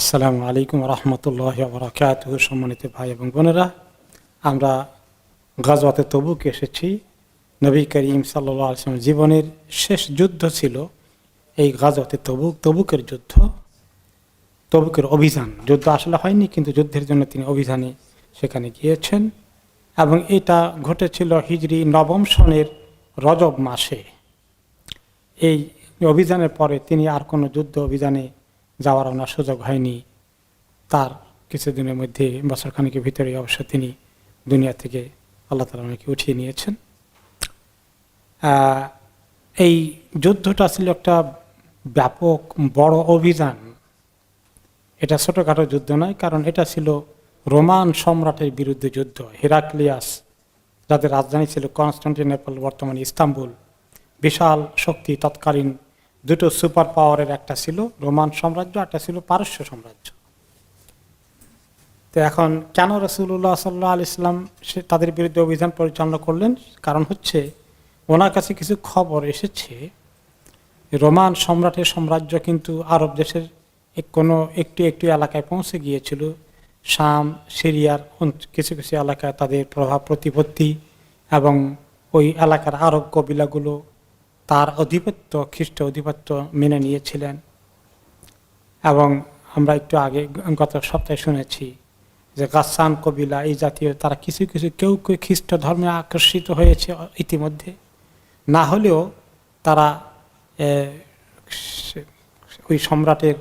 আসসালামু আলাইকুম রহমতুল্লাহ বারাকাতুহু। সম্মানিত ভাই এবং বোনেরা, আমরা গাজওয়াতে তবুক এসেছি। নবী করিম সাল্লাল্লাহু আলাইহি ওয়াসাল্লামের জীবনের শেষ যুদ্ধ ছিল এই গাজওয়াতে তবুক, তবুকের যুদ্ধ, তবুকের অভিযান। যুদ্ধ আসলে হয়নি, কিন্তু যুদ্ধের জন্য তিনি অভিযানে সেখানে গিয়েছেন এবং এটা ঘটেছিল হিজরি 9 সনের রজব মাসে। এই অভিযানের পরে তিনি আর কোনো যুদ্ধ অভিযানে যাওয়ার ওনার সুযোগ হয়নি। তার কিছুদিনের মধ্যে, বছরখানেকের ভিতরে অবশ্য তিনি দুনিয়া থেকে আল্লাহ তাআলা ওনাকে উঠিয়ে নিয়েছেন। এই যুদ্ধটা ছিল একটা ব্যাপক বড় অভিযান। এটা ছোটোখাটো যুদ্ধ নয়, কারণ এটা ছিল রোমান সম্রাটের বিরুদ্ধে যুদ্ধ। হেরাক্লিয়াস, যাদের রাজধানী ছিল কনস্টান্টিনোপল, বর্তমানে ইস্তাম্বুল, বিশাল শক্তি। তৎকালীন দুটো সুপার পাওয়ারের, একটা ছিল রোমান সাম্রাজ্য, একটা ছিল পারস্য সাম্রাজ্য। তো এখন কেন রাসূলুল্লাহ সাল্লাল্লাহু আলাইহি ওয়াসাল্লাম তাদের বিরুদ্ধে অভিযান পরিচালনা করলেন? কারণ হচ্ছে ওনার কাছে কিছু খবর এসেছে, রোমান সম্রাটের সাম্রাজ্য কিন্তু আরব দেশের কোনো একটু একটু এলাকায় পৌঁছে গিয়েছিল। শাম, সিরিয়ার কিছু কিছু এলাকায় তাদের প্রভাব প্রতিপত্তি, এবং ওই এলাকার আরব কবিলাগুলো তার আধিপত্য, খ্রিস্ট আধিপত্য মেনে নিয়েছিলেন। এবং আমরা একটু আগে গত সপ্তাহে শুনেছি যে গাসসান কবিলা, এই জাতীয়, তারা কিছু কিছু কেউ কেউ খ্রিস্ট ধর্মে আকর্ষিত হয়েছে ইতিমধ্যে, না হলেও তারা ওই সম্রাটের,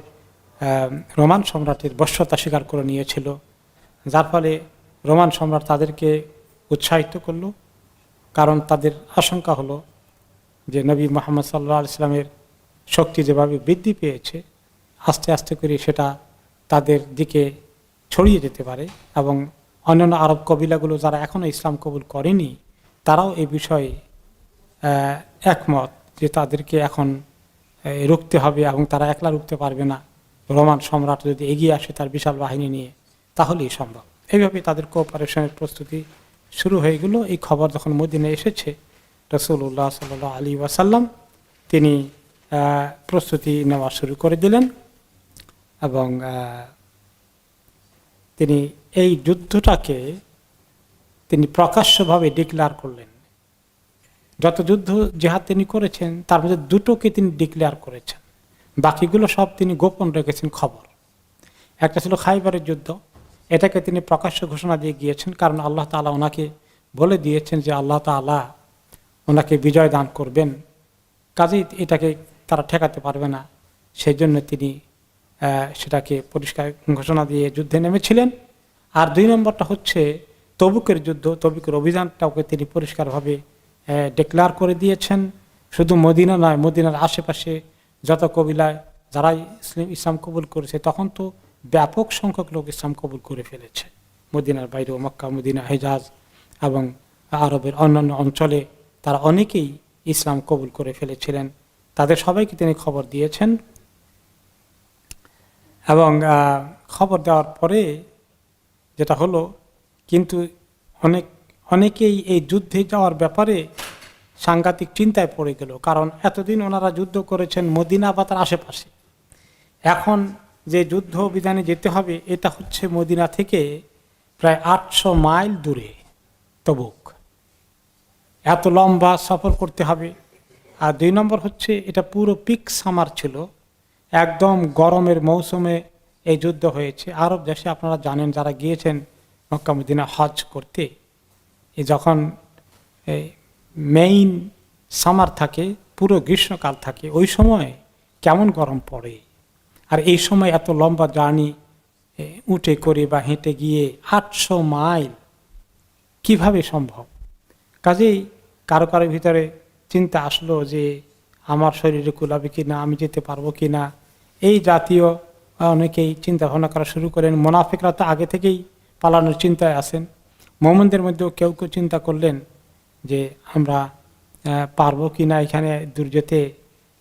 রোমান সম্রাটের বশ্যতা স্বীকার করে নিয়েছিল। যার ফলে রোমান সম্রাট তাদেরকে উৎসাহিত করল, কারণ তাদের আশঙ্কা হলো যে নবী মুহাম্মদ সাল্লাল্লাহু আলাইহি ওয়াসাল্লামের শক্তি যেভাবে বৃদ্ধি পেয়েছে, আস্তে আস্তে করে সেটা তাদের দিকে ছড়িয়ে যেতে পারে, এবং অন্যান্য আরব কবিলাগুলো যারা এখনও ইসলাম কবুল করেনি, তারাও এই বিষয়ে একমত যে তাদেরকে এখন রুখতে হবে, এবং তারা একলা রুখতে পারবে না। রোমান সম্রাট যদি এগিয়ে আসে তার বিশাল বাহিনী নিয়ে, তাহলেই সম্ভব। এইভাবে তাদের কোঅপারেশনের প্রস্তুতি শুরু হয়ে গেল। এই খবর যখন মদিনায় এসেছে, রাসূলুল্লাহ সাল্লাল্লাহু আলাইহি ওয়াসাল্লাম তিনি প্রস্তুতি নেওয়া শুরু করে দিলেন, এবং তিনি এই যুদ্ধটাকে তিনি প্রকাশ্যভাবে ডিক্লেয়ার করলেন। যত যুদ্ধ জেহাদ তিনি করেছেন, তার মধ্যে দুটোকে তিনি ডিক্লেয়ার করেছেন, বাকিগুলো সব তিনি গোপন রেখেছেন খবর। একটা ছিল খাইবারের যুদ্ধ, এটাকে তিনি প্রকাশ্য ঘোষণা দিয়ে গিয়েছেন, কারণ আল্লাহ তাআলা ওনাকে বলে দিয়েছেন যে আল্লাহ তাআলা ওনাকে বিজয় দান করবেন, কাজেই এটাকে তারা ঠেকাতে পারবে না। সেই জন্য তিনি সেটাকে পরিষ্কার ঘোষণা দিয়ে যুদ্ধে নেমেছিলেন। আর 2 নম্বরটা হচ্ছে তবুকের যুদ্ধ, তবুকের অভিযানটাকে তিনি পরিষ্কারভাবে ডিক্লেয়ার করে দিয়েছেন। শুধু মদিনা নয়, মদিনার আশেপাশে যত কবিলায় যারা ইসলাম কবুল করেছে, তখন তো ব্যাপক সংখ্যক লোক ইসলাম কবুল করে ফেলেছে। মদিনার বাইরেও, মক্কা, মদিনা, হেজাজ এবং আরবের অন্যান্য অঞ্চলে তারা অনেকেই ইসলাম কবুল করে ফেলেছিলেন। তাদের সবাইকে তিনি খবর দিয়েছেন, এবং খবর দেওয়ার পরে যেটা হলো, কিন্তু অনেকেই এই যুদ্ধে যাওয়ার ব্যাপারে সাংঘাতিক চিন্তায় পড়ে গেল। কারণ এতদিন ওনারা যুদ্ধ করেছেন মদিনা বা তার আশেপাশে, এখন যে যুদ্ধ অভিযানে যেতে হবে, এটা হচ্ছে মদিনা থেকে প্রায় 800 মাইল দূরে তবুক। এত লম্বা সফর করতে হবে। আর 2 নম্বর হচ্ছে, এটা পুরো পিক সামার ছিল, একদম গরমের মৌসুমে এই যুদ্ধ হয়েছে। আরব দেশে আপনারা জানেন, যারা গিয়েছেন মক্কা মদিনা হজ করতে, যখন মেইন সামার থাকে, পুরো গ্রীষ্মকাল থাকে, ওই সময় কেমন গরম পড়ে। আর এই সময় এত লম্বা জার্নি উঠে করে বা হেঁটে গিয়ে 800 মাইল কিভাবে সম্ভব? কাজেই কারো কারো ভিতরে চিন্তা আসলো যে আমার শরীরে কুলাবে কিনা, আমি যেতে পারবো কিনা, এই জাতীয় অনেকেই চিন্তা ভাবনা করা শুরু করেন। মুনাফিকরা তো আগে থেকেই পালানোর চিন্তায় আছেন। মুমিনদের মধ্যেও কেউ কেউ চিন্তা করলেন যে আমরা পারবো কিনা এখানে দূর যেতে।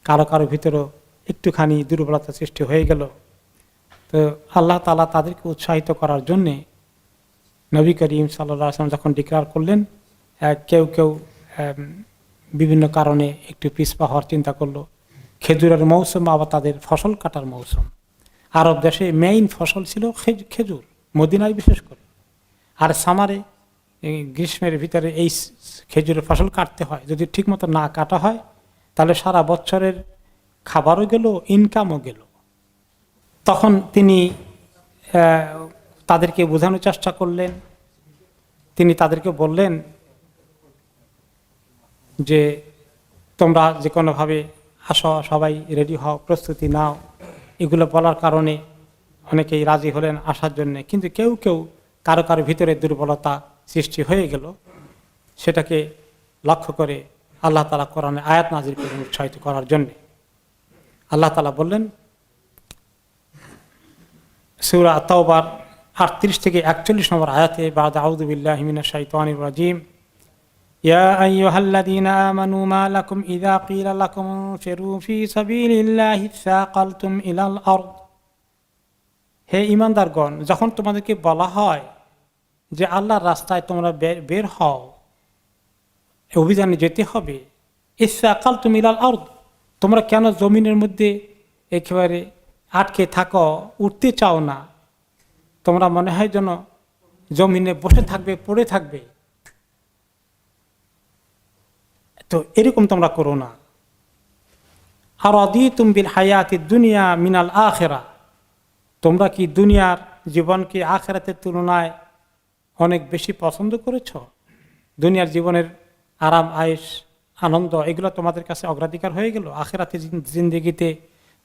কারো কারো ভিতরেও একটুখানি দুর্বলতা সৃষ্টি হয়ে গেল। তো আল্লাহ তাআলা তাদেরকে উৎসাহিত করার জন্যে নবী করিম সাল্লাল্লাহু আলাইহি ওয়াসাল্লাম যখন ডিক্লেয়ার করলেন, কেউ কেউ বিভিন্ন কারণে একটু পিছপা হওয়ার চিন্তা করলো। খেজুরের মৌসুম, আবার তাদের ফসল কাটার মৌসুম, আরব দেশে মেইন ফসল ছিল খেজুর, মদিনায় বিশেষ করে। আর সামারে গ্রীষ্মের ভিতরে এই খেজুরের ফসল কাটতে হয়, যদি ঠিকমতো না কাটা হয় তাহলে সারা বছরের খাবারও গেল, ইনকামও গেল। তখন তিনি তাদেরকে বোঝানোর চেষ্টা করলেন। তিনি তাদেরকে বললেন যে তোমরা যে কোনোভাবে আসো, সবাই রেডি হও, প্রস্তুতি নাও। এগুলো বলার কারণে অনেকেই রাজি হলেন আসার জন্য, কিন্তু কেউ কেউ কারো কারো ভিতরে দুর্বলতা সৃষ্টি হয়ে গেল। সেটাকে লক্ষ্য করে আল্লাহ তাআলা কোরআনে আয়াত নাজিল করলেন উৎসাহিত করার জন্য। আল্লাহ তাআলা বললেন সূরা আত-তাওবার 38 থেকে 41 নম্বর আয়াতে, বা'দ আউযু বিল্লাহি মিনাশ শাইতানির রাজীম, ইয়া আইয়ুহাল্লাযীনা আমানু মা লাকুম ইযা ক্বিলা লাকুম ইনফিরু ফী সাবিলিল্লাহি সাকালতুম ইলাল আরদ। হে ঈমানদারগণ, যখন তোমাদেরকে বলা হয় যে আল্লাহর রাস্তায় তোমরা বের হও, অভিযানে যেতে হবে, ইসসাকালতুম ইলাল আরদ, তোমরা কেন জমিনের মধ্যে একেবারে আটকে থাকো, উঠতে চাও না? তোমরা মনে হয় যেন জমিনে বসে থাকবে, পড়ে থাকবে। তো এরকম তোমরা করো না। আর রাদিতুম বিল হায়াতিদ দুনিয়া মিনাল আখিরা, তোমরা কি দুনিয়ার জীবনকে আখিরাতের তুলনায় অনেক বেশি পছন্দ করেছ? দুনিয়ার জীবনের আরাম, আয়েশ, আনন্দ এগুলো তোমাদের কাছে অগ্রাধিকার হয়ে গেল? আখিরাতে জিন্দেগিতে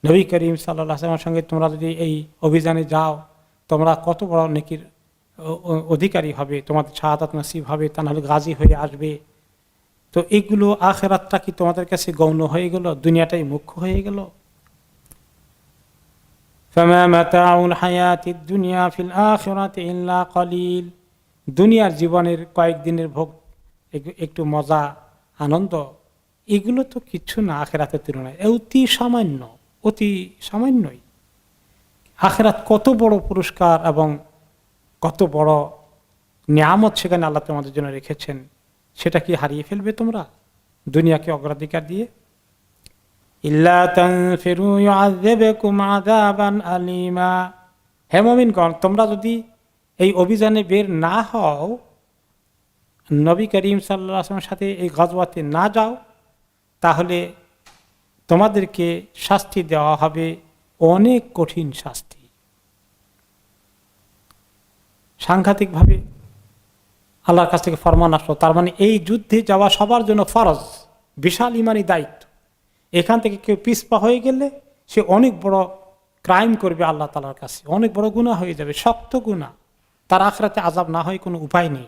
নবী করিম সাল্লাল্লাহু আলাইহি ওয়াসাল্লামের সঙ্গে তোমরা যদি এই অভিযানে যাও, তোমরা কত বড় নেকির অধিকারী হবে, তোমাদের শাহাদাত নসিব হবে, তা নাহলে গাজী হয়ে আসবে। তো এইগুলো আখিরাতটা কি তোমাদের কাছে গৌণ হয়ে গেল? দুনিয়াটাই মুখ্য হয়ে গেল? ফামা মাতাউল হায়াতিদ দুনিয়া ফিল আখিরাতি ইল্লা কলিল, দুনিয়ার জীবনের কয়েকদিনের ভোগ, একটু মজা, আনন্দ, এগুলো তো কিছু না আখিরাতের তুলনায়, অতি সামান্য, অতি সামান্যই। আখিরাত কত বড় পুরস্কার এবং কত বড় নিয়ামত সেখানে আল্লাহ তোমাদের জন্য রেখেছেন, সেটা কি হারিয়ে ফেলবে তোমরা দুনিয়াকে অগ্রাধিকার দিয়ে? ইল্লা তানফিরু ইউআযযিবকুম আযাবান আলীমা, হে মুমিনগণ, তোমরা যদি এই অভিযানে বের না হও, নবী করিম সাল্লাল্লাহু আলাইহি ওয়াসাল্লামের সাথে এই গজওয়াতে না যাও, তাহলে তোমাদেরকে শাস্তি দেওয়া হবে, অনেক কঠিন শাস্তি। সাংঘাতিকভাবে আল্লাহর কাছ থেকে ফরমান আসলো। তার মানে এই যুদ্ধে যাওয়া সবার জন্য ফরজ, বিশাল ইমানি দায়িত্ব। এখান থেকে কেউ পিছপা হয়ে গেলে সে অনেক বড় ক্রাইম করবে আল্লাহ তাআলার কাছে, অনেক বড় গুনাহ হয়ে যাবে, শক্ত গুনাহ। তার আখিরাতে আযাব না হয় কোনো উপায় নেই।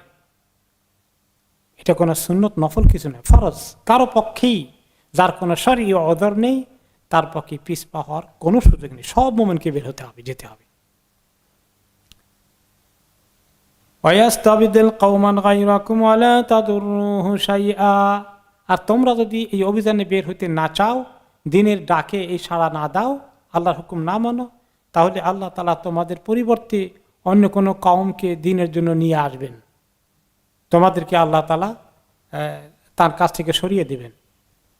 এটা কোনো সুন্নত নফল কিছু নয়, ফরজ। কারো পক্ষেই, যার কোনো শরঈ ওযর নেই, তার পক্ষে পিছপা হওয়ার কোনো সুযোগ নেই। সব মুমিনকে বের হতে হবে, যেতে হবে। ওয়ায়াস্তাবিদিল কওমান গায়রাকুম ওয়া লা তাদুররুহু শাইআ, আর তোমরা যদি এই অভিযানে বের হইতে না চাও, দিনের ডাকে এই সাড়া না দাও, আল্লাহর হুকুম না মানো, তাহলে আল্লাহ তাআলা তোমাদের পরিবর্তে অন্য কোনো কওমকে দিনের জন্য নিয়ে আসবেন। তোমাদেরকে আল্লাহ তাআলা তার কাছ থেকে সরিয়ে দেবেন,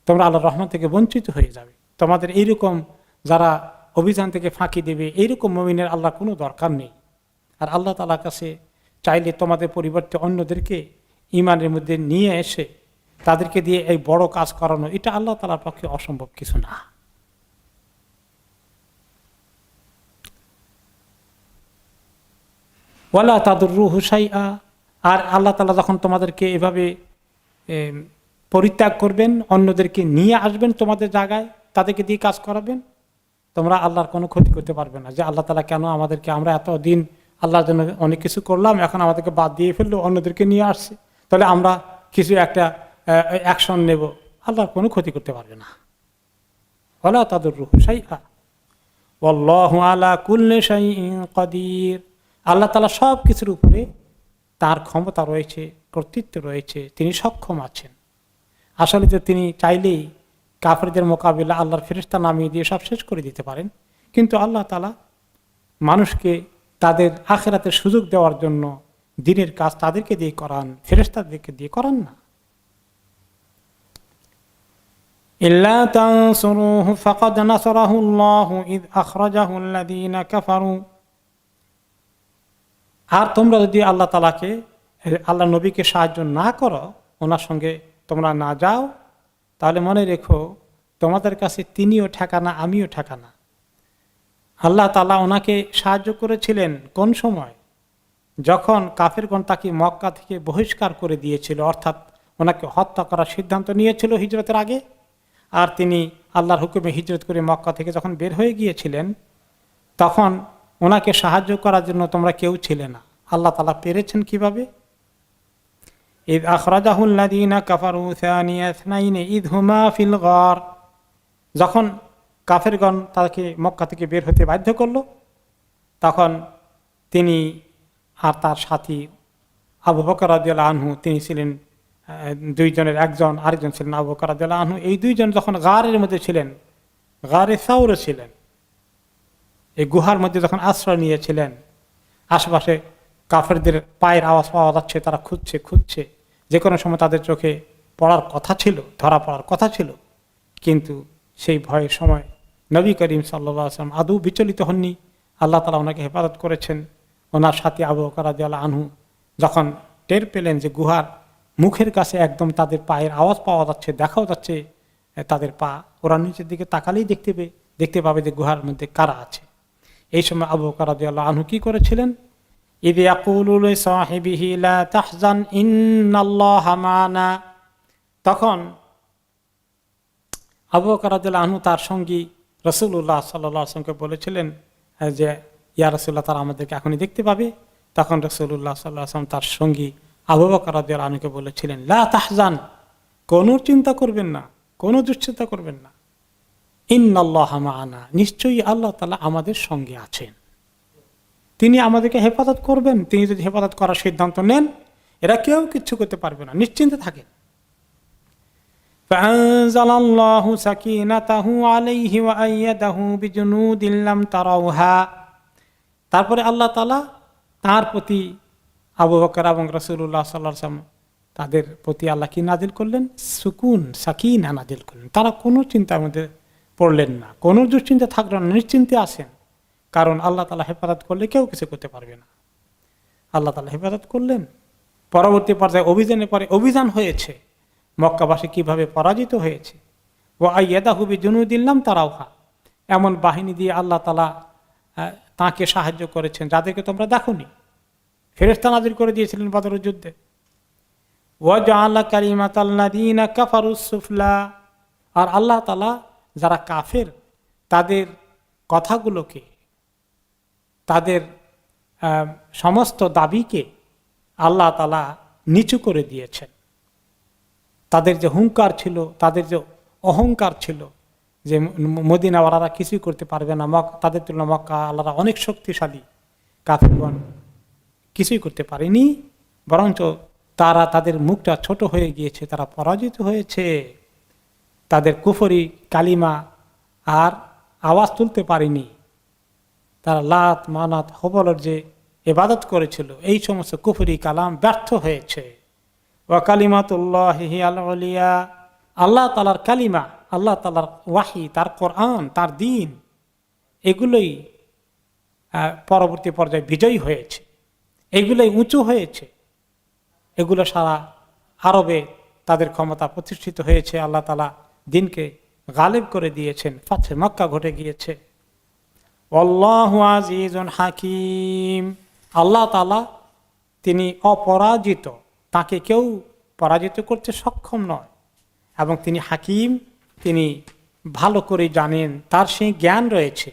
তোমরা আল্লাহর রহমত থেকে বঞ্চিত হয়ে যাবে। তোমাদের এইরকম যারা অভিযান থেকে ফাঁকি দেবে, এইরকম মুমিনের আল্লাহ কোনো দরকার নেই। আর আল্লাহ তাআলার কাছে চাইলে তোমাদের পরিবর্তে অন্যদেরকে ঈমানের মধ্যে নিয়ে এসে তাদেরকে দিয়ে এই বড় কাজ করানো, এটা আল্লাহ তাআলার পক্ষে অসম্ভব কিছু না। ওয়ালা তাদুররুহু শাইআ, আর আল্লাহ তাআলা যখন তোমাদেরকে এভাবে পরিত্যাগ করবেন, অন্যদেরকে নিয়ে আসবেন তোমাদের জায়গায়, তাদেরকে দিয়ে কাজ করাবেন, তোমরা আল্লাহর কোনো ক্ষতি করতে পারবে না। যে আল্লাহ তাআলা কেন আমাদেরকে, আমরা এতদিন আল্লাহর জন্য অনেক কিছু করলাম, এখন আমাদেরকে বাদ দিয়ে ফেললো, অন্যদেরকে নিয়ে আসছে, তাহলে আমরা কিছু একটা অ্যাকশন নেব। আল্লাহর কোনো ক্ষতি করতে পারবে না। ওয়ালা তাদুররুহু শাইআ ওয়াল্লাহু আলা কুল্লি শাইইন কাদির, আল্লাহ তাআলা সব কিছুর উপরে তার ক্ষমতা রয়েছে, কর্তৃত্ব রয়েছে, তিনি সক্ষম আছেন। আসলে যে তিনি চাইলেই কাফেরদের মোকাবিলা আল্লাহর ফেরেশতা নামিয়ে দিয়ে সব শেষ করে দিতে পারেন, কিন্তু আল্লাহ তাআলা মানুষকে তাদের আখিরাতের সুযোগ দেওয়ার জন্য দিনের কাজ তাদেরকে দিয়ে করান, ফেরেশতাদেরকে দিয়ে করান না। ইল্লা তানসুরুহু ফাকাদ নাসারাহুল্লাহু ইয আখরাজাহুল্লাযীনা কাফারু। আর তোমরা যদি আল্লাহ তাআলাকে, আল্লাহ নবীকে সাহায্য না করো, ওনার সঙ্গে তোমরা না যাও, তাহলে মনে রেখো তোমাদের কাছে তিনিও ঠেকানা, আমিও ঠেকানা। আল্লাহ তাআলা ওনাকে সাহায্য করেছিলেন কোন সময়? যখন কাফেরগণ তাকে মক্কা থেকে বহিষ্কার করে দিয়েছিল, অর্থাৎ ওনাকে হত্যা করার সিদ্ধান্ত নিয়েছিল হিজরতের আগে। আর তিনি আল্লাহর হুকুমে হিজরত করে মক্কা থেকে যখন বের হয়ে গিয়েছিলেন, তখন ওনাকে সাহায্য করার জন্য তোমরা কেউ ছিলে না। আল্লাহ তাআলা পেরেছেন কিভাবে? ইয আখরাজাহুল্লাযীনা কাফারু সানিয়া ইসনাইনি ইয হুমা ফিল গার। যখন কাফেরগণ তাকে মক্কা থেকে বের হতে বাধ্য করলো, তখন তিনি আর তার সাথী আবু বকর রাদিয়াল্লাহু আনহু, তিনি ছিলেন দুইজনের একজন, আরেকজন ছিলেন আবু বকর রাদিয়াল্লাহু আনহু। এই দুইজন যখন গারের মধ্যে ছিলেন, গারে সাউর ছিলেন, এই গুহার মধ্যে যখন আশ্রয় নিয়েছিলেন, আশেপাশে কাফেরদের পায়ের আওয়াজ পাওয়া যাচ্ছে, তারা খুঁজছে, যে কোনো সময় তাদের চোখে পড়ার কথা ছিল, ধরা পড়ার কথা ছিল। কিন্তু সেই ভয়ের সময় নবী করিম সাল্লাল্লাহু আলাইহি ওয়াসাল্লাম আদৌ বিচলিত হননি। আল্লাহ তাআলা ওনাকে হেফাজত করেছেন। ওনার সাথে আবু বকর রাদিয়াল্লাহু আনহু যখন টের পেলেন যে গুহার মুখের কাছে একদম তাদের পায়ের আওয়াজ পাওয়া যাচ্ছে, দেখাও যাচ্ছে তাদের পা, ওরা নিচের দিকে তাকালেই দেখতে পাবে যে গুহার মধ্যে কারা আছে। এই সময় আবু বকর রাদিয়াল্লাহু আনহু কি করেছিলেন? ইয ইয়াকুলু লিসাহিবিহি লা তাহজান ইন্নাল্লাহা মা'ানা। তখন আবু বকর রাদিয়াল্লাহু আনহু তার সঙ্গী রাসূলুল্লাহ সাল্লাল্লাহু আলাইহি ওয়াসাল্লামকে বলেছিলেন যে, ইয়া রাসূলুল্লাহ, তারা আমাদেরকে এখনই দেখতে পাবে। তখন রাসূলুল্লাহ সাল্লাল্লাহু আলাইহি ওয়াসাল্লাম তার সঙ্গী আবু বকর রাদিয়াল্লাহু আনহুকে বলেছিলেন, লা তাহজান, কোনো চিন্তা করবেন না, কোনো দুশ্চিন্তা করবেন না। ইন্নাল্লাহা মা'ানা, নিশ্চয়ই আল্লাহ তাআলা আমাদের সঙ্গে আছেন, তিনি আমাদেরকে হেফাজত করবেন। তিনি যদি হেফাজত করার সিদ্ধান্ত নেন, এরা কেউ কিচ্ছু করতে পারবে না, নিশ্চিন্তে থাকেন। ফাআনজালাল্লাহু সাকিনাতাহু আলাইহি ওয়া আইয়াদাহু বিজুনুদিন লাম তারাউহা। তারপরে আল্লাহ তাআলা তার প্রতি, আবু বকর এবং রাসূলুল্লাহ সাল্লাল্লাহু আলাইহি ওয়াসাল্লাম, তাদের প্রতি আল্লাহ কি নাজিল করলেন? সুকুন, সাকিনা নাজিল করলেন। তারা কোনো চিন্তার মধ্যে পড়লেন না, কোনো দুশ্চিন্তা থাকলেন না, নিশ্চিন্তে আছেন। কারণ আল্লাহ তাআলা হেফাজত করলে কেউ কিছু করতে পারবে না। আল্লাহ তাআলা হেফাজত করলেন। পরবর্তী পর্যায়ে অভিযানের পরে অভিযান হয়েছে, মক্কাবাসী কিভাবে পরাজিত হয়েছে। ওয়া আইয়াদাহু বিজুনুদিন লাম তারাউহা, এমন বাহিনী দিয়ে আল্লাহ তাআলা তাকে সাহায্য করেছেন যাদেরকে তোমরা দেখোনি। ফেরেশতা নাজিল করে দিয়েছিলেন বদরের যুদ্ধে। ওয়া জাআলা কালিমাতাল্লাযীনা কাফারুস সুফলা, আর আল্লাহ তাআলা যারা কাফের তাদের কথাগুলোকে, তাদের সমস্ত দাবিকে আল্লাহ তাআলা নিচু করে দিয়েছেন। তাদের যে হুঙ্কার ছিল, তাদের যে অহংকার ছিল যে মদিনাওয়ালারা কিছুই করতে পারবে না, তাদের তুলনায় মক্কা আল্লাহরা অনেক শক্তিশালী, কাফিরগণ কিছুই করতে পারেনি, বরঞ্চ তারা, তাদের মুখটা ছোট হয়ে গিয়েছে, তারা পরাজিত হয়েছে। তাদের কুফরি কালিমা আর আওয়াজ তুলতে পারেনি। তারা লাত মানাত হবলের যে ইবাদত করেছিল, এই সমস্ত কুফরি কালাম ব্যর্থ হয়েছে। ওয়া কালিমাতুল্লাহি হিয়াল উলিয়া, আল্লাহ তাআলার কালিমা, আল্লাহ তাআলার ওয়াহি, তার কোরআন, তার দ্বীন, এগুলোই পরবর্তী পর্যায়ে বিজয়ী হয়েছে, এগুলোই উঁচু হয়েছে, এগুলো সারা আরবে তাদের ক্ষমতা প্রতিষ্ঠিত হয়েছে। আল্লাহ তাআলা দ্বীনকে গালেব করে দিয়েছেন, ফাতহে মক্কা ঘটে গিয়েছে। আল্লাহু আজিজুন হাকিম, আল্লাহ তাআলা তিনি অপরাজিত, তাকে কেউ পরাজিত করতে সক্ষম নয়। এবং তিনি হাকিম, তিনি ভালো করে জানেন, তার সেই জ্ঞান রয়েছে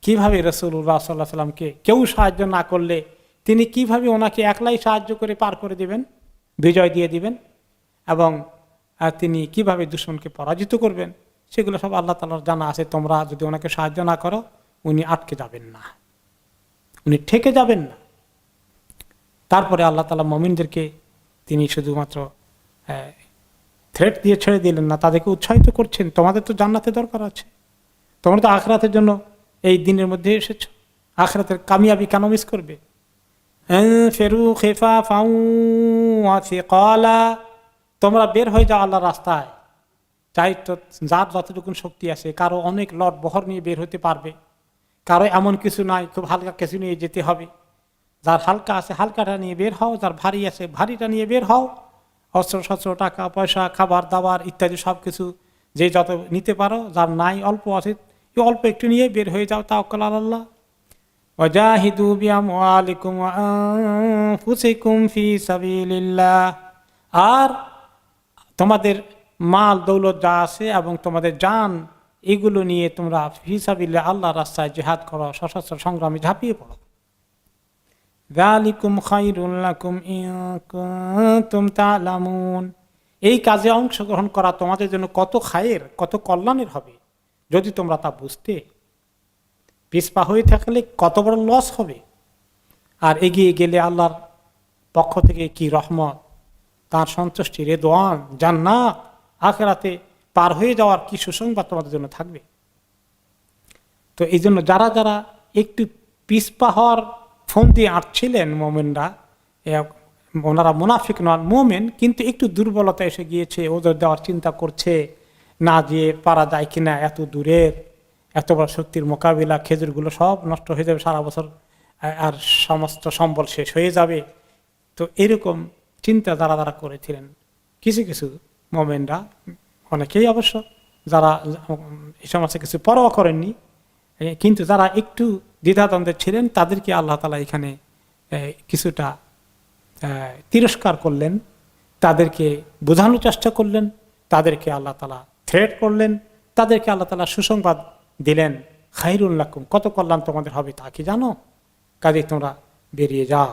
কিভাবে রাসূলুল্লাহ সাল্লাল্লাহু আলাইহি ওয়াসাল্লামকে কেউ সাহায্য না করলে তিনি কিভাবে ওনাকে একলাই সাহায্য করে পার করে দিবেন, বিজয় দিয়ে দিবেন, এবং তিনি কিভাবে দুশমনকে পরাজিত করবেন, সেগুলো সব আল্লাহ তাআলার জানা আছে। তোমরা যদি ওনাকে সাহায্য না করো, উনি আটকে যাবেন না, উনি ঠেকে যাবেন না। তারপরে আল্লাহ তাআলা মুমিনদেরকে তিনি শুধুমাত্র থ্রেট দিয়ে ছেড়ে দিলেন না, তাদেরকে উৎসাহিত করছেন, তোমাদের তো জান্নাতে দরকার আছে, তোমরা তো আখিরাতের জন্য এই দিনের মধ্যে এসেছো, আখিরাতের কামিয়াবি কেন মিস করবে? তোমরা বের হয়ে যাও আল্লাহর রাস্তায়, চাই তো যার যতটুকু শক্তি আছে, কারো অনেক লট বহর নিয়ে বের হতে পারবে, কারো এমন কিছু নাই খুব হালকা কিছু নিয়ে যেতে হবে। যার হালকা আছে হালকাটা নিয়ে বের হও, যার ভারী আছে ভারীটা নিয়ে বের হও। অস্ত্র শস্ত্র, টাকা পয়সা, খাবার দাবার ইত্যাদি সবকিছু যে যত নিতে পারো, যার নাই অল্প আছে অল্প একটু নিয়ে বের হয়ে যাও, তাওয়াক্কুল আলাল্লাহ। ওয়াজাহিদু বিআমওয়ালিকুম ওয়া আনফুসিকুম ফি সাবিলিল্লাহ। আর তোমাদের মাল দৌলত যা আছে এবং তোমাদের জান, এগুলো নিয়ে তোমরা ফি সাবিলিল্লাহ আল্লাহর রাস্তায় জিহাদ করো, সশস্ত্র সংগ্রামে ঝাঁপিয়ে পড়ো। যালিকুম খায়রুল লাকুম ইন কুনতুম তা'লামুন। এই কাজে অংশগ্রহণ করা তোমাদের জন্য কত খায়ের, কত কল্যাণের হবে যদি তোমরা তা বুঝতে। পিছপা হয়ে থাকলে কত বড় লস হবে। আর এগিয়ে গেলে আল্লাহর পক্ষ থেকে কি রহমত, তার সন্তুষ্টি, রেদওয়ান, জান্নাত, আখিরাতে পার হয়ে যাওয়ার কি সুসংবাদ তোমাদের জন্য থাকবে। তো এই জন্য যারা যারা একটু পিছপা হওয়ার ফোন দিয়ে আঁটছিলেন মোমেনরা, ওনারা মুনাফিক নন, মোমেন, কিন্তু একটু দুর্বলতা এসে গিয়েছে, ওদের দেওয়ার চিন্তা করছে, না যে পারা যায় কিনা, এত দূরের এত বড় শক্তির মোকাবিলা, খেজুরগুলো সব নষ্ট হয়ে যাবে সারা বছর, আর সমস্ত সম্বল শেষ হয়ে যাবে। তো এরকম চিন্তা যারা যারা করেছিলেন কিছু কিছু মোমেনরা, অনেকেই অবশ্য যারা এই সমস্ত কিছু পরোয়া করেননি, কিন্তু যারা একটু দ্বিধাদ্বন্দ্বে ছিলেন তাদেরকে আল্লাহ তাআলা এখানে কিছুটা তিরস্কার করলেন, তাদেরকে বোঝানোর চেষ্টা করলেন, তাদেরকে আল্লাহ তাআলা থ্রেট করলেন, তাদেরকে আল্লাহ তাআলা সুসংবাদ দিলেন, খায়রুল লাকুম, কত কল্যাণ তোমাদের হবে তা কি জানো, কাজে তোমরা বেরিয়ে যাও।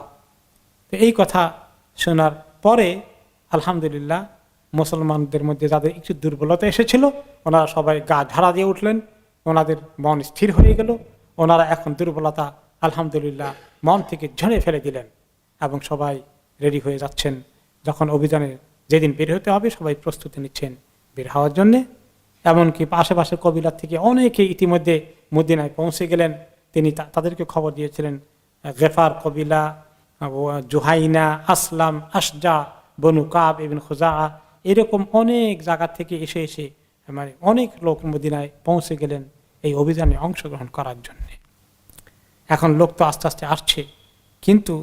তো এই কথা শোনার পরে আলহামদুলিল্লাহ মুসলমানদের মধ্যে যাদের একটু দুর্বলতা এসেছিল ওনারা সবাই গা ঝাড়া দিয়ে উঠলেন, ওনাদের মন স্থির হয়ে গেল, ওনারা এখন দুর্বলতা আলহামদুলিল্লাহ মন থেকে ঝেড়ে ফেলে দিলেন এবং সবাই রেডি হয়ে যাচ্ছেন। যখন অভিযানে যেদিন বের হতে হবে সবাই প্রস্তুতি নিচ্ছেন বের হওয়ার জন্যে। এমনকি আশেপাশের কবিলার থেকে অনেকে ইতিমধ্যে মদিনায় পৌঁছে গেলেন। তিনি তাদেরকে খবর দিয়েছিলেন, গেফার কবিলা, জুহাইনা, আসলাম, আশজা, বনু কাব ইবনে খুজা, এরকম অনেক জায়গা থেকে এসে এসে মানে অনেক লোক মদিনায় পৌঁছে গেলেন এই অভিযানে অংশগ্রহণ করার জন্য। এখন লোক তো আস্তে আস্তে আসছে, কিন্তু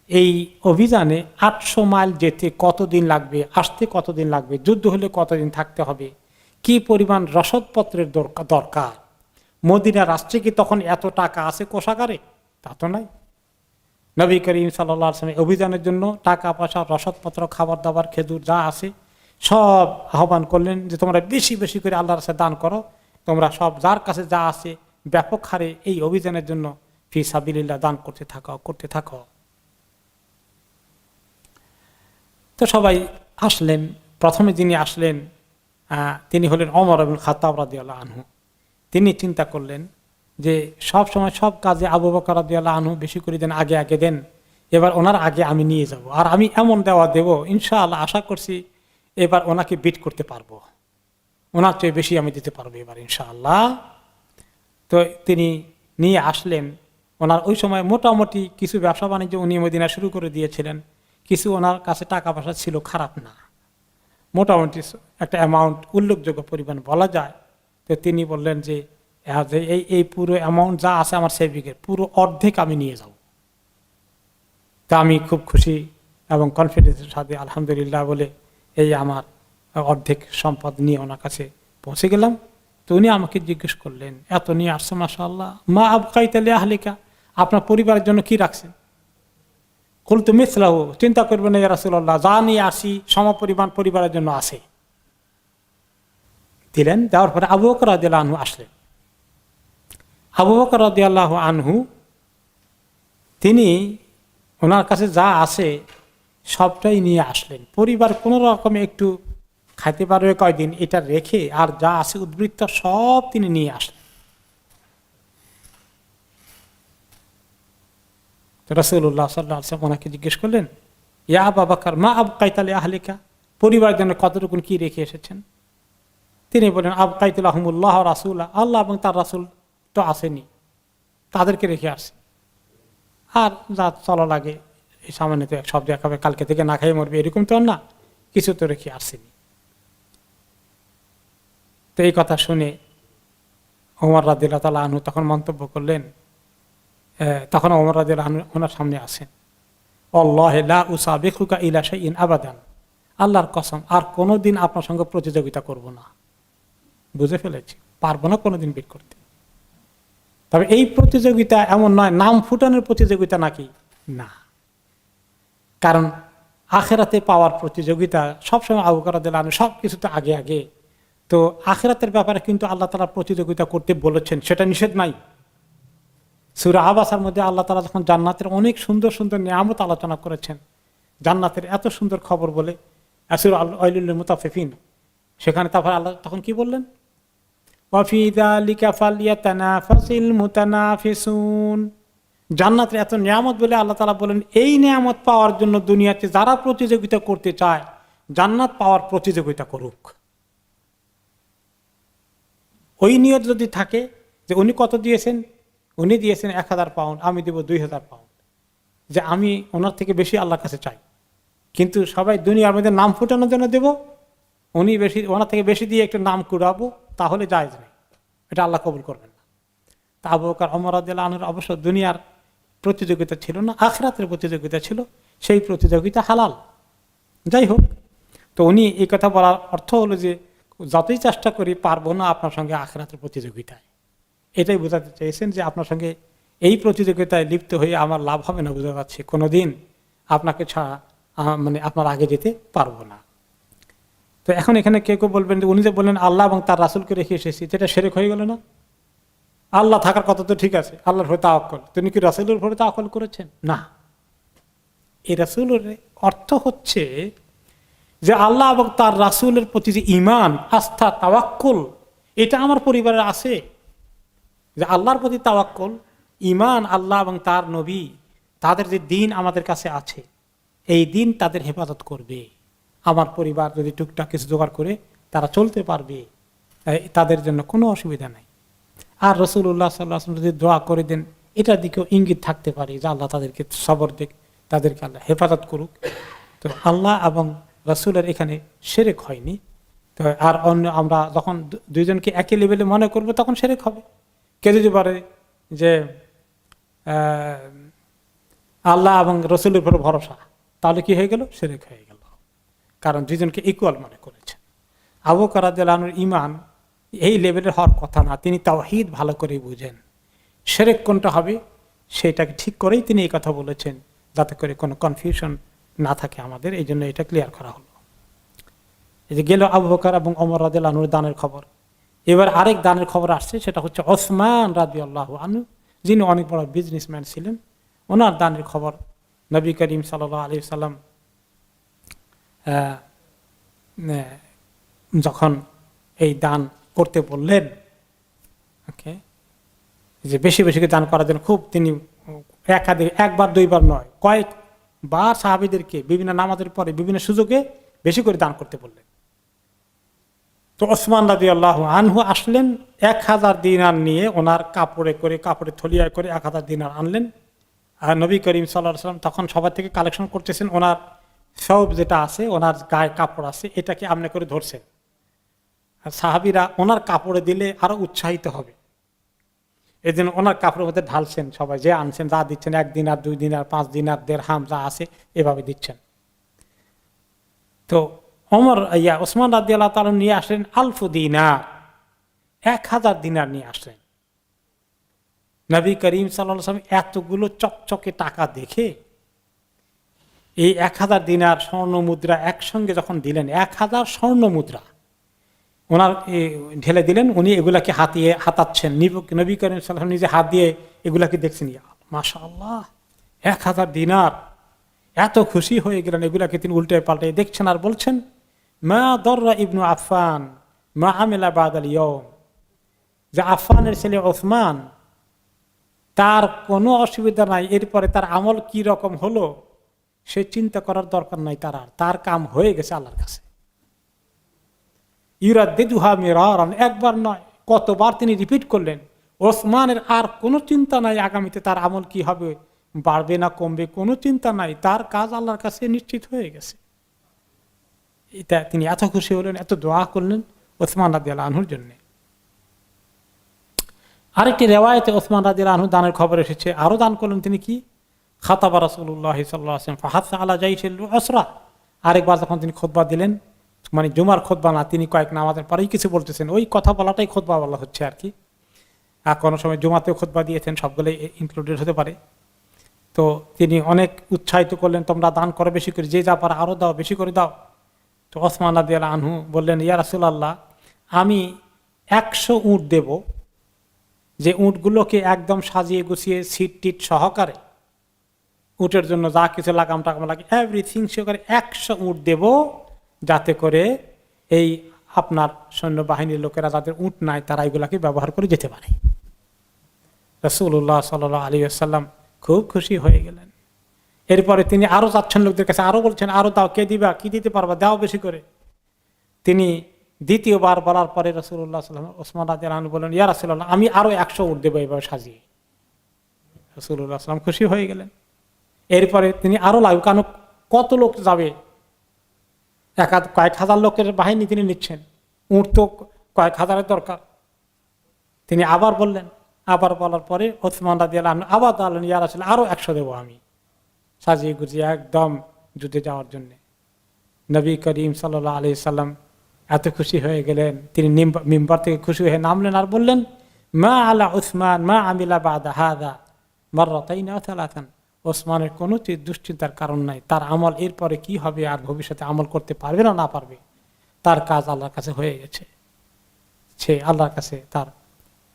এই অভিযানে 800 মাইল যেতে কতদিন লাগবে, আসতে কতদিন লাগবে, যুদ্ধ হলে কতদিন থাকতে হবে, কি পরিমাণ রসদপত্রের দরকার। মদিনা রাষ্ট্রে কি তখন এত টাকা আছে কোষাগারে? তা তো নাই। নবী করিম সাল্লাল্লাহু আলাইহি ওয়াসাল্লাম অভিযানের জন্য টাকা পয়সা, রসদপত্র, খাবার দাবার, খেজুর যা আছে সব আহ্বান করলেন যে তোমরা বেশি বেশি করে আল্লাহর কাছে দান করো, তোমরা সব যার কাছে যা আছে ব্যাপক হারে এই অভিযানের জন্য ফি সাবিলিল্লাহ দান করতে থাকো। তো সবাই আসলেন। প্রথমে যিনি আসলেন তিনি হলেন ওমর ইবনে খাত্তাব রাদিয়াল্লাহু আনহু। তিনি চিন্তা করলেন যে সব সময় সব কাজে আবু বকর রাদিয়াল্লাহু আনহু বেশি করে দেন, আগে আগে দেন, এবার ওনার আগে আমি নিয়ে যাব, আর আমি এমন দেওয়া দেব ইনশাআল্লাহ, আশা করছি এবার ওনাকে বিট করতে পারবো, ওনার চেয়ে বেশি আমি দিতে পারবো এবার ইনশাআল্লাহ। তো তিনি নিয়ে আসলেন। ওনার ওই সময় মোটামুটি কিছু ব্যবসা বাণিজ্য উনি মদিনা শুরু করে দিয়েছিলেন, কিছু ওনার কাছে টাকা পয়সা ছিল, খারাপ না, মোটামুটি একটা অ্যামাউন্ট, উল্লেখযোগ্য পরিমাণ বলা যায়। তো তিনি বললেন যে এই পুরো অ্যামাউন্ট যা আছে আমার সেভিংয়ের পুরো অর্ধেক আমি নিয়ে যাব। তা আমি খুব খুশি এবং কনফিডেন্সের সাথে আলহামদুলিল্লাহ বলে এই আমার অর্ধেক সম্পদ নিয়ে ওনার কাছে পৌঁছে গেলাম। তো উনি আমাকে জিজ্ঞেস করলেন, এত নিয়ে আসছে মাশাআল্লাহ, মা আবকাইতা লি আহলিকা, আপনার পরিবারের জন্য কি রাখছেন? কুলতু মিসলাহু, চিন্তা করবেন না ইয়া রাসূলুল্লাহ, যা নিয়ে আসি সমপরিমাণ পরিবারের জন্য আছে। দিলেন। দেওয়ার পরে আবু বকর রাদিয়াল্লাহু আনহু আসলেন। আবু বকর রাদিয়াল্লাহু আনহু তিনি ওনার কাছে যা আছে সবটাই নিয়ে আসলেন। পরিবার কোনো রকমে একটু খাইতে পারবে কয়দিন এটা রেখে, আর যা আছে উদ্বৃত্ত সব তিনি নিয়ে আসলেন। রাসূলুল্লাহ সাল্লাল্লাহু আলাইহি ওয়াসাল্লাম ওনাকে জিজ্ঞেস করলেন, ইয়া আবু বকর মা আবকাইতা লি আহলিকা, পরিবারের জন্য কতটুকুন কি রেখে এসেছেন? তিনি বলেন, আবকাইতু লাহুমুল্লাহ ওয়া রাসূলা, আল্লাহ এবং তার রাসূল তো আসেনি, তাদেরকে রেখে আসে, আর যা চলা লাগে এই সামান্য তো এক শব্দ একেবারে কালকে থেকে না খাই মরবে এরকম তো না, কিছু তো রেখে আসেনি। তো এই কথা শুনে ওমর রাদিয়াল্লাহু তাআলা আনহু তখন মন্তব্য করলেন, তখন ওমর রাদিয়াল্লাহু আনহু ওনার সামনে আসেন, আল্লাহি লা উসাবিকুকা ইলা শাইইন আবাদান, আল্লাহর কসম আর কোনোদিন আপনার সঙ্গে প্রতিযোগিতা করব না, বুঝে ফেলেছি পারবো না কোনোদিন বিট করতে। তবে এই প্রতিযোগিতা এমন নয় নাম ফুটানোর প্রতিযোগিতা নাকি, না, কারণ আখেরাতে পাওয়ার প্রতিযোগিতা সবসময় আবু বকর রাদিয়াল্লাহু আনহু সব কিছুতে আগে আগে। তো আখেরাতের ব্যাপারে কিন্তু আল্লাহ তাআলা প্রতিযোগিতা করতে বলেছেন, সেটা নিষেধ নাই। সূরা আবাসার মধ্যে আল্লাহ তাআলা যখন জান্নাতের অনেক সুন্দর সুন্দর নিয়ামত আলোচনা করেছেন, জান্নাতের এত সুন্দর খবর বলে সূরা আল মুতাফফিফিন, সেখানে তারপর আল্লাহ তখন কি বললেন, ওয়াফি যালিকা ফালইয়াতানাফাসিল মুতানাফিসুন, জান্নাতের এত নিয়ামত বলে আল্লাহ তাআলা বলেন এই নিয়ামত পাওয়ার জন্য দুনিয়াতে যারা প্রতিযোগিতা করতে চায় জান্নাত পাওয়ার প্রতিযোগিতা করুক। ওই নিয়ত যদি থাকে যে উনি কত দিয়েছেন, উনি দিয়েছেন 1000 পাউন্ড, আমি দেব 2000 পাউন্ড, যে আমি ওনার থেকে বেশি আল্লাহর কাছে চাই, কিন্তু সবাই দুনিয়ার মধ্যে নাম ফুটানোর জন্য দেব, উনি বেশি ওনার থেকে বেশি দিয়ে একটু নাম কুড়াবো, তাহলে জায়েজ নেই, এটা আল্লাহ কবুল করবেন না। তা আবু বকর ওমর রাদিয়াল্লাহু আনহুর অবশ্য দুনিয়ার প্রতিযোগিতা ছিল না, আখিরাতের প্রতিযোগিতা ছিল, সেই প্রতিযোগিতা হালাল। যাই হোক, তো উনি এই কথা বলার অর্থ হলো যে যতই চেষ্টা করি পারবো না আপনার সঙ্গে আখিরাতের প্রতিযোগিতায়, এটাই বোঝাতে চেয়েছেন যে আপনার সঙ্গে এই প্রতিযোগিতায় লিপ্ত হয়ে আমার লাভ হবে না, বুঝতে পারছি কোনোদিন আপনাকে ছাড়া মানে আপনার আগে যেতে পারবো না। তো এখন এখানে কেউ কেউ বলবেন যে উনি যে বললেন আল্লাহ এবং তার রাসূলকে রেখে এসেছি, সেটা শিরক হয়ে গেল না? আল্লাহ থাকার কথা তো ঠিক আছে, আল্লাহর হয়ে তাওয়াক্কুল, তিনি কি রাসূলের উপরে তাওয়াক্কুল করেছেন? না, এই রাসূলের অর্থ হচ্ছে যে আল্লাহ এবং তার রাসূলের প্রতি যে ঈমান, আস্থা, তাওয়াক্কুল, এটা আমার পরিবারে আছে, যে আল্লাহর প্রতি তাওয়াক্কুল, ঈমান, আল্লাহ এবং তার নবী, তাদের যে দ্বীন আমাদের কাছে আছে, এই দ্বীন তাদের হেফাজত করবে। আমার পরিবার যদি টুকটাক কিছু জোগাড় করে তারা চলতে পারবে, তাদের জন্য কোনো অসুবিধা নাই। আর রাসূলুল্লাহ সাল্লাল্লাহু আলাইহি ওয়াসাল্লাম যদি দোয়া করে দেন, এটার দিকেও ইঙ্গিত থাকতে পারে যে আল্লাহ তাদেরকে সবর দিক, তাদেরকে আল্লাহ হেফাজত করুক। তো আল্লাহ এবং রাসূলের এখানে শিরক হয়নি। তো আর অন্য আমরা যখন দুইজনকে একই লেভেলে মনে করব তখন শিরক হবে। কে যদি বলে যে আল্লাহ এবং রাসূলের উপর ভরসা, তাহলে কি হয়ে গেল? শিরক হয়ে গেল, কারণ দুইজনকে ইকুয়াল মনে করেছেন। আবু বকর রাদিয়াল্লাহু আনহুর ঈমান এই লেভেলের হওয়ার কথা না, তিনি তাওহীদ ভালো করে বুঝেন, শিরক কোনটা হবে সেটাকে ঠিক করেই তিনি এই কথা বলেছেন, যাতে করে কোনো কনফিউশন না থাকে আমাদের, এই জন্য এটা ক্লিয়ার করা হলো। এই যে গেল আবু বকর এবং ওমর রাদিয়াল্লাহু আনহুর দানের খবর। এবার আরেক দানের খবর আসছে, সেটা হচ্ছে ওসমান রাদিয়াল্লাহু আনহু, যিনি অনেক বড় বিজনেসম্যান ছিলেন, ওনার দানের খবর নবী করিম সাল্লাল্লাহু আলাইহি ওয়াসাল্লাম যখন এই দান করতে বললেন, ওকে, যে বেশি বেশি দান করার জন্য খুব তিনি একবার দুইবার নয় কয়েকবার সাহাবীদেরকে বিভিন্ন নামাজের পরে বিভিন্ন সুযোগে বেশি করে দান করতে বললেন। তো ওসমান রাদিয়াল্লাহু আনহু আসলেন 1000 দিনার নিয়ে, ওনার কাপড়ে থলিয়ায় করে 1000 দিনার আনলেন। আর নবী করিম সাল্লাল্লাহু আলাইহি ওয়াসাল্লাম তখন সবার থেকে কালেকশন করতেছেন, ওনার সব যেটা আছে, ওনার গায়ে কাপড় আছে, এটাকে আমনে করে ধরছেন। আর সাহাবীরা ওনার কাপড়ে দিলে আরো উৎসাহিত হবে, এই জন্য ওনার কাপড়ের মধ্যে ঢালছেন, সবাই যে আনছেন যা দিচ্ছেন, 1 দিনার 2 দিনার 5 দিনার দিরহাম যা আছে এভাবে দিচ্ছেন। তো ওসমান রাদিয়াল্লাহু তাআলা নিয়ে আসলেন আলফু দিনার, 1000 দিনার নিয়ে আসলেন। নবী করিম সাল্লাল্লাহু আলাইহি ওয়াসাল্লাম এতগুলো চকচকে টাকা দেখে এই 1000 দিনার স্বর্ণ মুদ্রা একসঙ্গে যখন দিলেন, 1000 স্বর্ণ মুদ্রা ওনার ঢেলে দিলেন, উনি এগুলাকে হাতাচ্ছেন, নবী করিম সাল্লাল্লাহু আলাইহি ওয়াসাল্লাম নিজে হাত দিয়ে এগুলাকে দেখছেন, মাশাআল্লাহ 1000 দিনার, এত খুশি হয়ে গেলেন, এগুলাকে তিনি উল্টে পাল্টে দেখছেন আর বলছেন, মা দররা ইবনু আফফান মা আমিলা বাদাল ইয়াউম, যে আফফানের ছেলে ওসমান, তার কোনো অসুবিধা নাই, এরপরে তার আমল কি রকম হলো সে চিন্তা করার দরকার নাই, তার কাম হয়ে গেছে আল্লাহর কাছে। ইউরাদ্দিদুহা মিরারান, একবার নয় কতবার তিনি রিপিট করলেন, ওসমানের আর কোনো চিন্তা নাই আগামীতে তার আমল কি হবে, বাড়বে না কমবে, কোনো চিন্তা নাই, তার কাজ আল্লাহর কাছে নিশ্চিত হয়ে গেছে। এটা তিনি এত খুশি হলেন, এত দোয়া করলেন, ওসমান রাদিয়াল্লাহু আনহুর জন্য। আরেকটি রেওয়ায়েতে ওসমান রাদিয়াল্লাহু আনহু দানের খবর এসেছে, আরো দান করলেন তিনি কি, খাতাবা রাসূলুল্লাহ সাল্লাল্লাহু আলাইহি ওয়াসাল্লাম ফাহাসা আলা জাইশিল উসরা। আরেকবার যখন তিনি খুতবা দিলেন, মানে জুমার খুতবা না, তিনি কয়েক নামাজের পরেই কিছু বলতেছেন, ওই কথা বলাটাই খুতবা বলা হচ্ছে আর কি। আর কোনো সময় জুমাতেও খুতবা দিয়েছেন, সবগুলোই ইনক্লুডেড হতে পারে। তো তিনি অনেক উৎসাহিত করলেন, তোমরা দান করো বেশি করে, যে যা পারে আরো দাও, বেশি করে দাও। তো ওসমান রাদিয়াল্লাহু আনহু বললেন, ইয়া রাসূলুল্লাহ, আমি 100 উট দেব, যে উটগুলোকে একদম সাজিয়ে গুছিয়ে সিট টিট সহকারে, উটের জন্য যা কিছু লাগাম টাকাম লাগে এভরিথিং সহকারে 100 উট দেব, যাতে করে এই আপনার সৈন্যবাহিনীর লোকেরা যাদের উট নাই তারা এগুলাকে ব্যবহার করে যেতে পারে। রাসূলুল্লাহ সাল্লাল্লাহু আলাইহি ওয়াসাল্লাম খুব খুশি হয়ে গেলেন। এরপরে তিনি আরো যাচ্ছেন লোকদের কাছে, আরো বলছেন, আরো দাও, কে দিবা, কি দিতে পারবা, দাও বেশি করে। তিনি দ্বিতীয়বার বলার পরে রাসূলুল্লাহ সাল্লাল্লাহু আলাইহি ওয়াসাল্লাম ওসমান রাদিয়াল্লাহু আনহু বললেন, ইয়া রাসূলুল্লাহ, আমি আরো 100 উট দেবো এইভাবে সাজিয়ে। রাসূলুল্লাহ সাল্লাম খুশি হয়ে গেলেন। এরপরে তিনি আরো লাগবে, কারণ কত লোক যাবে, কয়েক হাজার লোকের বাহিনী তিনি নিচ্ছেন, উট তো কয়েক হাজারের দরকার। তিনি আবার বললেন, আবার বলার পরে ওসমান রাদিয়াল্লাহু আনহু আবার বললেন, ইয়া রাসূলুল্লাহ, আরো 100 দেবো আমি সাজিয়ে গুজিয়ে একদম যুদ্ধে যাওয়ার জন্য। নবী করিম সাল্লাল্লাহু আলাইহি সাল্লাম এত খুশি হয়ে গেলেন, তিনি মিম্বার থেকে খুশি হয়ে নামলেন আর বললেন, মা আলা উসমান মা আমিলা বাদা হাদা মাররাতাইন আও সালাসান। ওসমানের কোনো দুশ্চিন্তার কারণ নাই, তার আমল এরপরে কি হবে আর ভবিষ্যতে আমল করতে পারবে না না পারবে, তার কাজ আল্লাহর কাছে হয়ে গেছে, সে আল্লাহর কাছে তার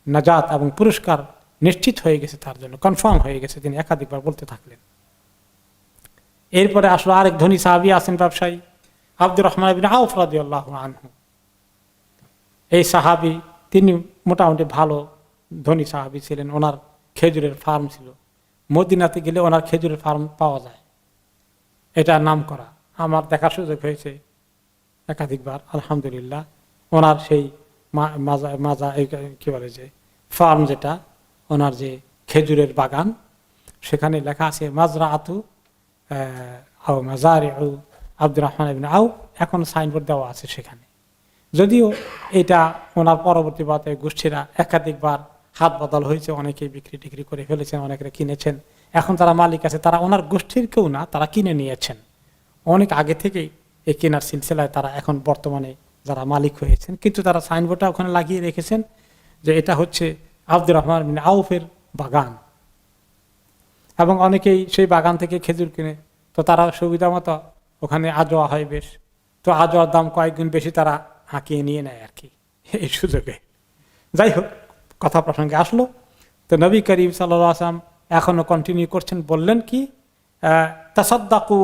নাজাত এবং পুরস্কার নিশ্চিত হয়ে গেছে, তার জন্য কনফার্ম হয়ে গেছে, তিনি একাধিকবার বলতে থাকলেন। এরপরে আসলে আরেক ধনী সাহাবী আছেন, ব্যবসায়ী আব্দুর রহমান ইবনে আউফ রাদিয়াল্লাহু আনহু। এই সাহাবী তিনি মোটামুটি ভালো ধনী সাহাবী ছিলেন, ওনার খেজুরের ফার্ম ছিল, মদিনাতে গেলে ওনার খেজুরের ফার্ম পাওয়া যায়, এটা নাম করা, আমার দেখার সুযোগ হয়েছে একাধিকবার, আলহামদুলিল্লাহ। ওনার সেই মাজা কি বলে যে ফার্ম, যেটা ওনার যে খেজুরের বাগান, সেখানে লেখা আছে মাজরাআতু মাজারিউ আব্দুর রহমান ইবনে আউফ, এখন সাইনবোর্ড দেওয়া আছে সেখানে। যদিও এটা ওনার পরবর্তী পর্যায়ে গোষ্ঠীরা একাধিকবার হাত বদল হয়েছে, অনেকেই বিক্রি টিক্রি করে ফেলেছেন, অনেকেরা কিনেছেন, এখন তারা মালিক আছে, তারা ওনার গোষ্ঠীর কেউ না, তারা কিনে নিয়েছেন অনেক আগে থেকেই, এই কেনার সিলসিলায় তারা এখন বর্তমানে যারা মালিক হয়েছেন, কিন্তু তারা সাইনবোর্ডটা ওখানে লাগিয়ে রেখেছেন যে এটা হচ্ছে আব্দুর রহমান ইবনে আউফের বাগান, এবং অনেকেই সেই বাগান থেকে খেজুর কিনে, তো তারা সুবিধা মতো ওখানে আজোয়া হয় বেশ, তো আজোয়ার দাম কয়েকগুণ বেশি তারা হাঁকিয়ে নিয়ে নেয় আর কি এই সুযোগে। যাই হোক, কথা প্রসঙ্গে আসলো, তো নবী করিম সাল্লাল্লাহু আলাইহি ওয়াসাল্লাম এখনো কন্টিনিউ করছেন, বললেন কি, তাসাদ্দাকু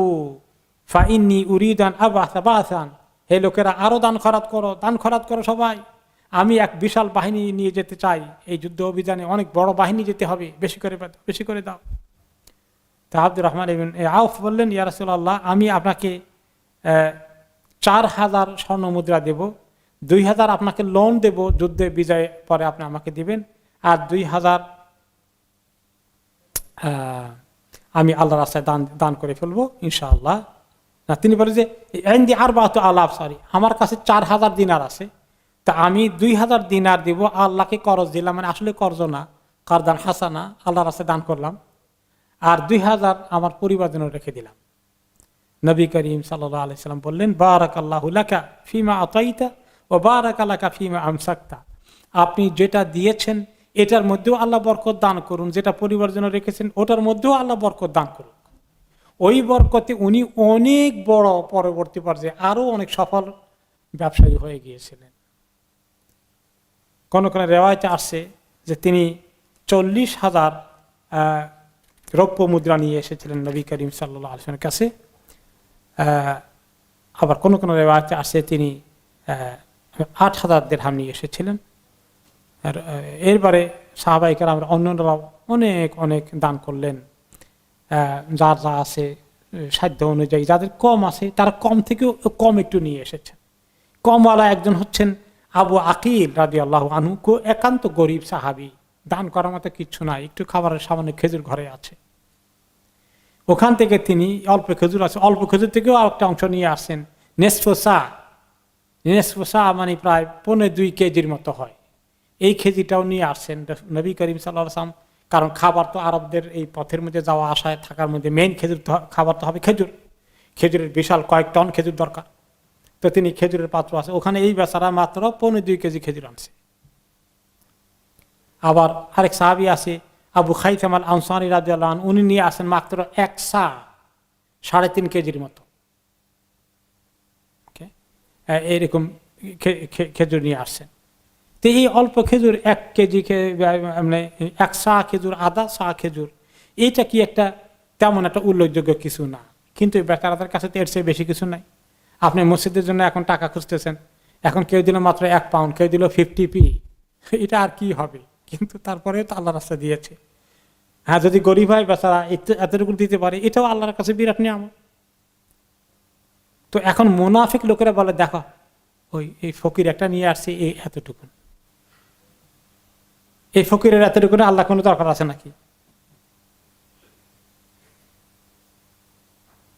ফাইন্নী উরিদু আন আবআসা বাসান, হে লোকেরা আরো দান খরাত করো, দান খরাত করো সবাই, আমি এক বিশাল বাহিনী নিয়ে যেতে চাই, এই যুদ্ধ অভিযানে অনেক বড় বাহিনী যেতে হবে, বেশি করে দাও। তা আব্দুর রহমান ইবনে আউফ বললেন, ইয়া রাসূলুল্লাহ, আমি আপনাকে 4000 স্বর্ণ মুদ্রা দেব, 2000 আপনাকে লোন দেব, যুদ্ধে বিজয় পরে আপনি আমাকে দিবেন, আর 2000 আমি আল্লাহর রাস্তায় দান করে ফেলবো ইনশাআল্লাহ। না, তিনি বলে যে আমার কাছে 4000 দিনার আছে, তা আমি 2000 দিনার দিব, আল্লাহকে করজ দিলাম, মানে আসলে কর্জ না, কারদান হাসানা, আল্লাহর রাস্তায় দান করলাম, আর 2000 আমার পরিবার জন্য রেখে দিলাম। নবী করিম সাল্লাল্লাহু আলাইহি সাল্লাম বললেন, বারাকাল্লাহু লাকা ফিমা আতাইতা ওয়া বারাকা লাকা ফিমা আমসাকতা, আপনি যেটা দিয়েছেন এটার মধ্যেও আল্লাহ বরকত দান করুন, যেটা পরিবার জন্য রেখেছেন ওটার মধ্যেও আল্লাহ বরকত দান করুন। ওই বরকতে উনি অনেক বড় পরবর্তী পর্যায়ে আরো অনেক সফল ব্যবসায়ী হয়ে গিয়েছিলেন। কোন কোন রেওয়ায়েতে আসছে যে তিনি 40,000 রৌপ্য মুদ্রা নিয়ে এসেছিলেন নবী করিম সাল্লাল্লাহু আলাইহি ওয়াসাল্লামের কাছে। আবার কোন কোন রেওয়ায়েতে আসছে তিনি 8,000 দিরহাম নিয়ে এসেছিলেন। আর এরপরে সাহাবায়ে কেরাম অন্যরা অনেক অনেক দান করলেন, যার যা আছে সাধ্য অনুযায়ী, যাদের কম আছে তারা কম থেকেও কম একটু নিয়ে এসেছেন। কমওয়ালা একজন হচ্ছেন আবু আকিল রাদিয়াল্লাহু আনহু, একান্ত গরিব সাহাবী, দান করার মতো কিচ্ছু নাই, একটু খাবারের সামান্য খেজুর ঘরে আছে, ওখান থেকে তিনি অল্প খেজুর আছে, অল্প খেজুর থেকেও একটা অংশ নিয়ে আসছেন, নেসফো সা, নিসফু সা মানে প্রায় 2.25 কেজির মতো হয়। এই খেজুরটাও নিয়ে আসছেন নবী করিম সাল্লাল্লাহু আলাইহি ওয়াসাল্লাম, কারণ খাবার তো আরবদের এই পথের মধ্যে যাওয়া আসায় থাকার মধ্যে মেইন খেজুর খাবার তো হবে খেজুর, খেজুরের বিশাল কয়েক টন খেজুর দরকার। তো তিনি খেজুরের পাত্র আছে, ওখানে এই বেচারা মাত্র 2.25 কেজি খেজুর আনছে। আবার আরেক সাহাবী আছে আবু খাইসাম আল আনসারী রাদিয়াল্লাহু আনহু, উনি নিয়ে আসেন মাত্র 1 সা 3.5 কেজির মতো এরকম খেজুর নিয়ে আসছেন। তো এই অল্প খেজুর 1 কেজি মানে 1 সা খেজুর, আধা সা খেজুর, এইটা কি একটা তেমন একটা উল্লেখযোগ্য কিছু না, কিন্তু বেচারাদের কাছে তো এর চেয়ে বেশি কিছু নাই। আপনি মসজিদের জন্য এখন টাকা খুঁজতেছেন, এখন কেউ দিল মাত্র 1 পাউন্ড, কেউ দিল 50p, এটা আর কি হবে? কিন্তু তারপরে তো আল্লাহ রাস্তা দিয়েছে। হ্যাঁ, যদি গরিব হয় বেচারা এতটুকু দিতে পারে, এটাও আল্লাহর কাছে বিরাট নিয়ামত। তো এখন মুনাফিক লোকেরা বলে, দেখো এই ফকির একটা নিয়ে আসছে এই এতটুকু, এই ফকিরের এতটুকু আল্লাহ কোনো দরকার আছে নাকি?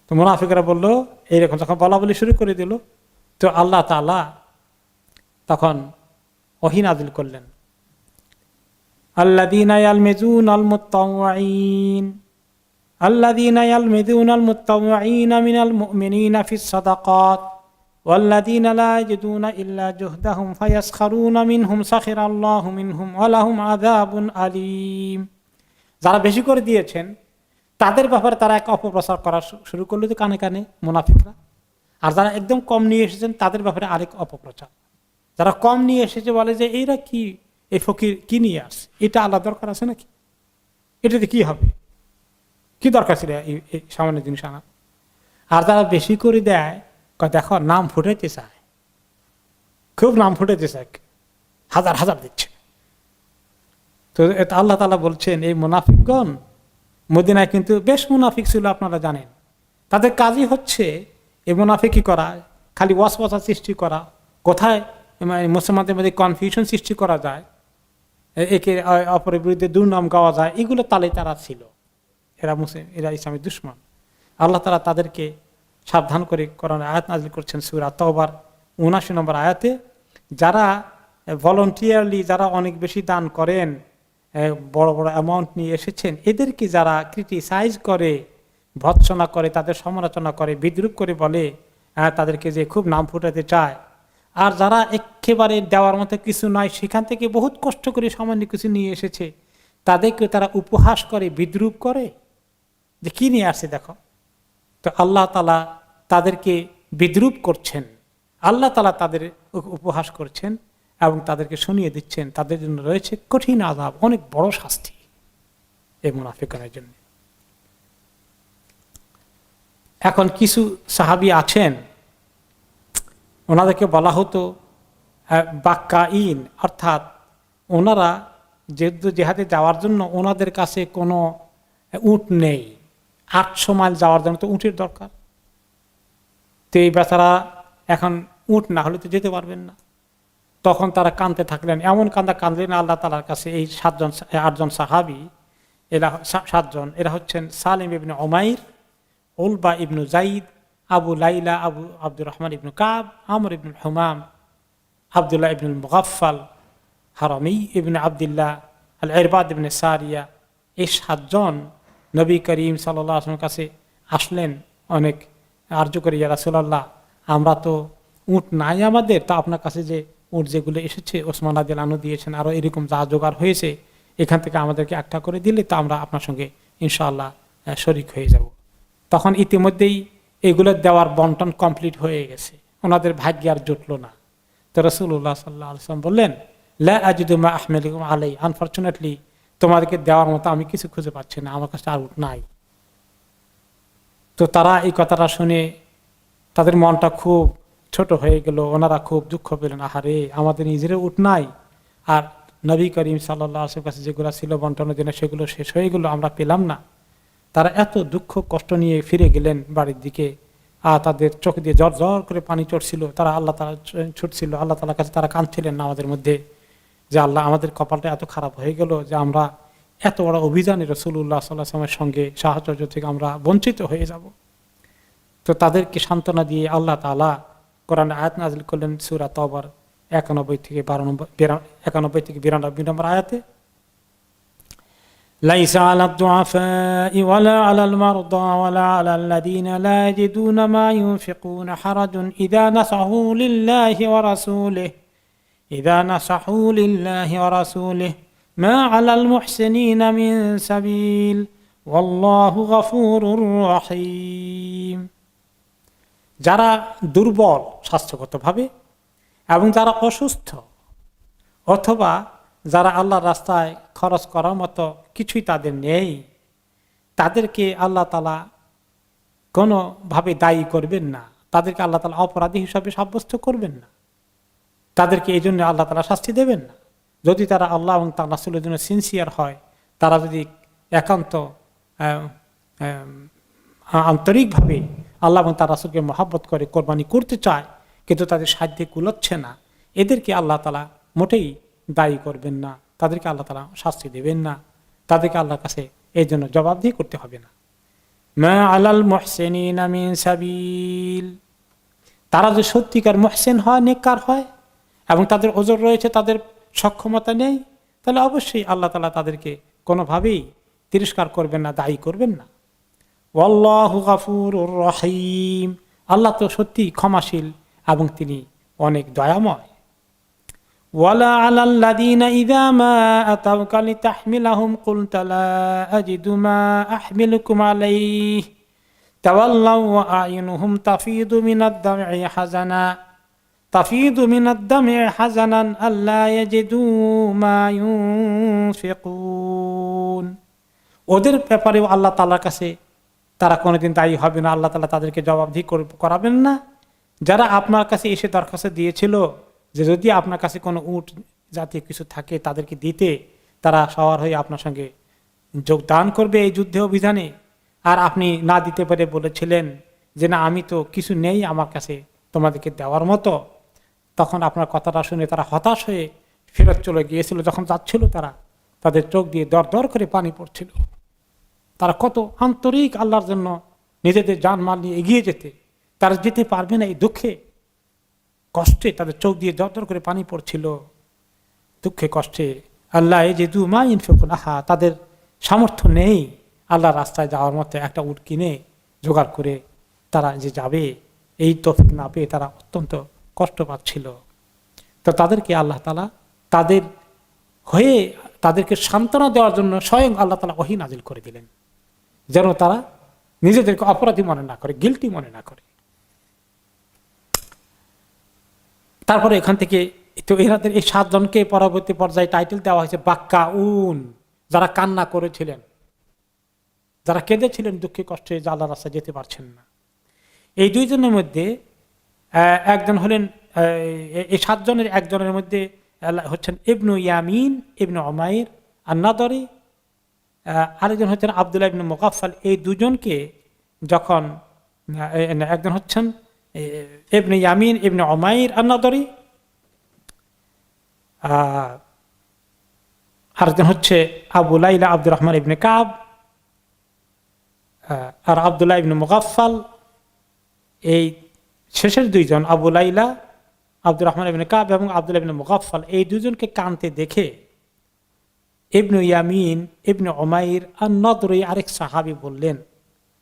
তো মুনাফিকরা বললো এইরকম, যখন বলা বলি শুরু করে দিল, তো আল্লাহ তাআলা তখন ওহী নাযিল করলেন, আল্লাযীনা ইয়ালমিজুনাল মুত্তাওয়িন আল্লাযীনা ইয়ালমিজুনাল মুত্তাওয়িনা মিনাল মুমিনিনা ফিস সাদাকাত ওয়াল্লাযীনা লা ইয়াজিদুনা ইল্লা জুহদাহুম ফায়াসখারুনা মিনহুম সাখিরাল্লাহু মিনহুম ওয়া লাহুম আযাবুন আলীম। যারা বেশি করে দিয়েছেন তাদের ব্যাপারে তারা এক অপপ্রচার করা শুরু করলো তো কানে কানে মুনাফিকরা। আর যারা একদম কম নিয়ে এসেছেন তাদের ব্যাপারে আরেক অপপ্রচার। যারা কম নিয়ে এসেছে বলে যে এইরা কি, এই ফকির কি নিয়ে আসে, এটা আল্লাহ দরকার আছে নাকি, এটাতে কি হবে, কি দরকার ছিল এই সামান্য জিনিস আনা। আর যারা বেশি করে দেয়, দেখো নাম ফুটাইতে চায়, খুব নাম ফুটাইতে চায়, হাজার হাজার দিচ্ছে। তো এটা আল্লাহ তাআলা বলছেন এই মুনাফিকগণ মদিনায় কিন্তু বেশ মুনাফিক ছিল, আপনারা জানেন। তাদের কাজই হচ্ছে এই মুনাফিকি করা, খালি ওয়াসওয়াসা সৃষ্টি করা, কোথায় মুসলমানদের মধ্যে কনফিউশন সৃষ্টি করা যায়, একে অপরের বিরুদ্ধে দুর্নাম গাওয়া যায়, এগুলো তালে তারা ছিল। এরা ইসলামের দুশমন। আল্লাহ তাআলা তাদেরকে সাবধান করে কোরআনে আয়াত নাযিল করছেন সূরা তাওবার ৭৯ নম্বর আয়াতে, যারা ভলান্টিয়ারলি, যারা অনেক বেশি দান করেন, বড় বড় অ্যামাউন্ট নিয়ে এসেছেন, এদেরকে যারা ক্রিটিসাইজ করে, ভৎসনা করে, তাদের সমালোচনা করে, বিদ্রুপ করে বলে, তাদেরকে যে খুব নাম ফুটাতে চায়, আর যারা একেবারে দেওয়ার মতো কিছু নয়, সেখান থেকে বহুত কষ্ট করে সামান্য কিছু নিয়ে এসেছে, তাদেরকে তারা উপহাস করে, বিদ্রুপ করে, যে কি নিয়ে আসছে দেখো। তো আল্লাহ তাআলা তাদেরকে বিদ্রুপ করছেন, আল্লাহ তাআলা তাদের উপহাস করছেন এবং তাদেরকে শুনিয়ে দিচ্ছেন তাদের জন্য রয়েছে কঠিন আযাব, অনেক বড় শাস্তি এই মুনাফিকদের জন্য। এখন কিছু সাহাবী আছেন, ওনাদেরকে বলা হতো বাক্কাইন, অর্থাৎ ওনারা জিহাদে যাওয়ার জন্য ওনাদের কাছে কোনো উট নেই, 800 মাইল যাওয়ার জন্য তো উটের দরকার। তো এই বেচারা এখন উট না হলে তো যেতে পারবেন না। তখন তারা কাঁদতে থাকলেন, এমন কাঁদলেন আল্লাহ তাআলার কাছে। এই 8জন সাহাবী, এরা 7জন, এরা হচ্ছেন সালিম ইবনে উমাইর, উলবা ইবনু যাইদ, আবু লাইলা, আব্দুর রহমান ইবনু কাব, আমর ইবনুল হুমাম, আব্দুল্লাহ ইবনুল মুগাফফাল, হারামি ইবনে আব্দুল্লাহ, আল ইরবাদ ইবনে সারিয়া। এই 7জন নবী করিম সাল্লাল্লাহু আলাইহি ওয়াসাল্লামের কাছে আসলেন অনেক আরজু করে, ইয়া রাসূলুল্লাহ, আমরা তো উট নাই আমাদের, তা আপনার কাছে যে উট যেগুলো এসেছে ওসমান রাদিয়াল্লাহু আনহু দিয়েছেন, আরো এরকম যা জোগাড় হয়েছে, এখান থেকে আমাদেরকে একটা করে দিলে তো আমরা আপনার সঙ্গে ইনশাআল্লাহ শরীক হয়ে যাব। তখন ইতিমধ্যেই এগুলো দেওয়ার বন্টন কমপ্লিট হয়ে গেছে, ওনাদের ভাগ্যে আর জুটলো না। তো রাসূলুল্লাহ সাল্লাল্লাহু আলাইহি ওয়াসাল্লাম বললেন, লা আজিদু মা আহমিলুকুম আলাই, আনফরচুনেটলি তোমাদেরকে দেওয়ার মতো আমি কিছু খুঁজে পাচ্ছি না, আমার কাছে আর উট নাই। তো তারা এই কথাটা শুনে তাদের মনটা খুব ছোট হয়ে গেল, ওনারা খুব দুঃখ পেলেন, আহারে আমাদের নিজেরও উট নাই, আর নবী করিম সাল্লাল্লাহু আলাইহি ওয়াসাল্লামের কাছে যেগুলো ছিল বন্টনের জন্য সেগুলো শেষ হয়ে গেল, আমরা পেলাম না। তারা এত দুঃখ কষ্ট নিয়ে ফিরে গেলেন বাড়ির দিকে, আর তাদের চোখ দিয়ে জ্বর জ্বর করে পানি চড়ছিল, তারা আল্লাহ তাআলা ছুটছিল, আল্লাহ তাআলার কাছে তারা কাঁদছিলেন আমাদের মধ্যে, যে আল্লাহ আমাদের কপালটা এত খারাপ হয়ে গেল যে আমরা এত বড় অভিযানে রাসূলুল্লাহ সাল্লাল্লাহু আলাইহি ওয়াসাল্লামের সঙ্গে সাহচর্য থেকে আমরা বঞ্চিত হয়ে যাব। তো তাদেরকে সান্ত্বনা দিয়ে আল্লাহ তাআলা কোরআন আয়াত নাযিল করলেন সূরা তওবার 91 থেকে 92 নম্বর আয়াতে, লাইসা আলাদ দুআফা'i ওয়ালা আলাল মারদা ওয়ালা আলাল লাযিনা লা ইয়াজিদুনা মা ইউনফিকুনা হারাজুন ইযা নাসাহু লিল্লাহি ওয়া রাসূলিহি মা আলাল মুহসিনিনা মিন সাবিল ওয়াল্লাহু গফুরুর রহিম। যারা দুর্বল স্বাস্থ্যগতভাবে এবং যারা অসুস্থ অথবা যারা আল্লাহর রাস্তায় খরচ করার মতো কিছুই তাদের নেই, তাদেরকে আল্লাহ তাআলা কোনোভাবে দায়ী করবেন না, তাদেরকে আল্লাহ তাআলা অপরাধী হিসাবে সাব্যস্ত করবেন না, তাদেরকে এই জন্য আল্লাহ তাআলা শাস্তি দেবেন না। যদি তারা আল্লাহ এবং তার রাসূলের জন্য সিনসিয়ার হয়, তারা যদি একান্ত আন্তরিকভাবে আল্লাহ এবং তার রাসূলকে মহব্বত করে কোরবানি করতে চায়, কিন্তু তাদের সাধ্যে কুলোচ্ছে না, এদেরকে আল্লাহ তাআলা মোটেই দায়ী করবেন না, তাদেরকে আল্লাহ তাআলা শাস্তি দেবেন না, তাদেরকে আল্লাহর কাছে এই জন্য জবাবদিহি করতে হবে না। মা আলাল মুহসিনিনা মিন সাবিল, তারা যে সত্যিকার মুহসিন হয়, নেককার হয় এবং তাদের ওজর রয়েছে, তাদের সক্ষমতা নেই, তাহলে অবশ্যই আল্লাহ তাআলা তাদেরকে কোনোভাবেই তিরস্কার করবেন না, দায়ী করবেন না। ওয়াল্লাহু গফুরুর রহিম, আল্লাহ তো সত্যি ক্ষমাশীল এবং তিনি অনেক দয়াময়। ওয়ালা আলাল লাযিনা ইযা মা আতাউকা লিতাহমিলাহুম কুলতা লা আজিদু মা আহমিলুকুম আলাইহি তাওয়াল্লাউ ওয়া আ'ইনুহুম তাফিদু মিনাদ দাম'i হাযানান আল্লা ইয়াজিদু মা ইউনফিকুন। ওদের ব্যাপারেও আল্লাহ তাআলার কাছে তারা কোনোদিন দায়ী হবে না, আল্লাহ তাআলা তাদেরকে জবাবদিহি করাবেন না। যারা আপনার কাছে এসে দরখাস্ত দিয়েছিল যে যদি আপনার কাছে কোনো উট জাতীয় কিছু থাকে তাদেরকে দিতে, তারা সওয়ার হয়ে আপনার সঙ্গে যোগদান করবে এই যুদ্ধে অভিযানে, আর আপনি না দিতে পারে বলেছিলেন যে না আমি তো কিছু নেই আমার কাছে তোমাদেরকে দেওয়ার মতো, তখন আপনার কথাটা শুনে তারা হতাশ হয়ে ফেরত চলে গিয়েছিল। যখন যাচ্ছিল তারা তাদের চোখ দিয়ে দর দর করে পানি পড়ছিল। তারা কত আন্তরিক আল্লাহর জন্য নিজেদের জানমাল নিয়ে এগিয়ে যেতে, তারা যেতে পারবে না এই দুঃখে কষ্টে, তাদের চোখ দিয়ে দর দর করে পানি পড়ছিল দুঃখে কষ্টে। আল্লাহ ইয়াজিদু মা ইউনফিকুন, তাদের সামর্থ্য নেই আল্লাহর রাস্তায় যাওয়ার মতো একটা উট কিনে জোগাড় করে তারা যে যাবে, এই তৌফিক না পেয়ে তারা অত্যন্ত কষ্ট পাচ্ছিল। তো তাদেরকে আল্লাহ তাআলা তাদের হয়ে তাদেরকে সান্ত্বনা দেওয়ার জন্য স্বয়ং আল্লাহ তাআলা ওহী নাজিল করে দিলেন, যেন তারা নিজেদেরকে অপরাধী মনে না করে, গিল্টি মনে না করে। তারপরে এখান থেকে তো এনাদের এই 7 জনকে পরবর্তী পর্যায়ে টাইটেল দেওয়া হয়েছে বাক্কাউন, যারা কান্না করেছিলেন, যারা কেঁদেছিলেন দুঃখে কষ্টে, যে আল্লাহর রাস্তায় যেতে পারছেন না। এই 2 জনের মধ্যে একজন হলেন, এই 7 জনের একজনের মধ্যে হচ্ছেন ইবনু ইয়ামিন ইবনু উমাইর আন-নাদরি, আরেকজন হচ্ছেন আব্দুল্লাহ ইবনে মুগাফফাল। এই 2 জনকে যখন একজন হচ্ছেন ইবনে ইয়ামিন ইবনে উমাইর আন-নাদরি, আরেকজন হচ্ছে আবু লাইলা আব্দুর রহমান ইবনে কাব, আর আব্দুল্লাহ ইবনে মুগাফফাল। এই শেষের 2 জন আবু লাইলা আব্দুর রহমান ইবনে কাব এবং আব্দুল্লাহ ইবনে মুগাফফাল, এই 2 জনকে কাঁদতে দেখে ইবনু ইয়ামিন ইবনে উমাইর আন-নাদরি আরেক সাহাবী বললেন,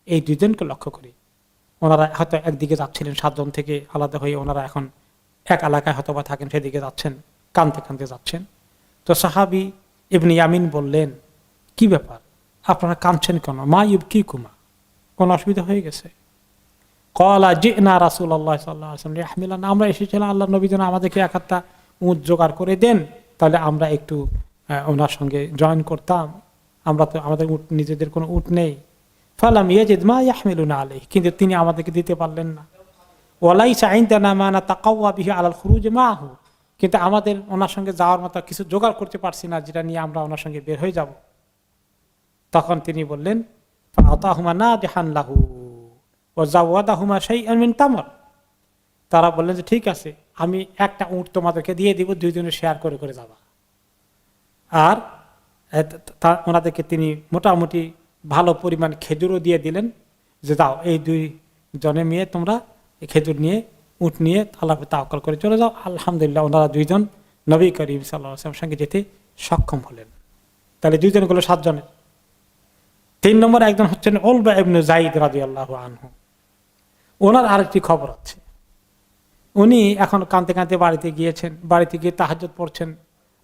এই 2 জনকে লক্ষ্য করে, ওনারা হয়তো একদিকে যাচ্ছিলেন 7 জন থেকে আলাদা হয়ে, ওনারা এখন এক এলাকায় হয়তো বা থাকেন, সেদিকে যাচ্ছেন, কাঁদতে কাঁদতে যাচ্ছেন। তো সাহাবী ইবনে ইয়ামিন বললেন, কি ব্যাপার আপনারা কাঁদছেন কেন? মা ইউবকিকুমা, কোন অসুবিধা হয়ে গেছে? ক্বালা জিনা রাসূলুল্লাহ সাল্লাল্লাহু আলাইহি ওয়াসাল্লাম ইয়াহমিলানা, আমরা এসেছিলাম আল্লাহর নবী যেন আমাদেরকে এক একটা উট জোগাড় করে দেন, তাহলে আমরা একটু ওনার সঙ্গে জয়েন করতাম, আমরা তো আমাদের উট নিজেদের কোনো উট নেই। ফালাম ইয়াজিদ মা ইয়াহমিলুনা আলাইহি, কিন্তু তিনি আমাদেরকে দিতে পারলেন না। ওয়ালাইসা ইনদানা মা নাতাকাওয়া বিহি আলাল খুরুজ মাহু, কিন্তু আমাদের ওনার সঙ্গে যাওয়ার মতো কিছু জোগাড় করতে পারছি না যেটা নিয়ে আমরা ওনার সঙ্গে বের হয়ে যাব। তখন তিনি বললেন ফাআতাহুমা নাদিহান লাহু ওয়া যাওয়াদাহুমা শাইআন মিন তামর, তারা বললেন যে ঠিক আছে, আমি একটা উট তোমাদেরকে দিয়ে দিব, 2 জনে শেয়ার করে করে যাবা। আর ওনাদেরকে তিনি মোটামুটি ভালো পরিমাণ খেজুরও দিয়ে দিলেন, যে দাও এই 2 জনে মেয়ে তোমরা এই খেজুর নিয়ে উট নিয়ে আল্লাহকে তাওয়াক্কুল করে চলে যাও। আলহামদুলিল্লাহ ওনারা দুইজন নবী করিম সাল্লাল্লাহু আলাইহি ওয়াসাল্লামের সঙ্গে যেতে সক্ষম হলেন। তাহলে দুইজন গুলো 7 জনের। 3 নম্বর একজন হচ্ছেন উলবা ইবনে যায়েদ রাদিয়াল্লাহু আনহু। ওনার আরেকটি খবর আছে। উনি এখন কাঁদতে কাঁদতে বাড়িতে গিয়েছেন, বাড়িতে গিয়ে তাহাজ্জুদ পড়ছেন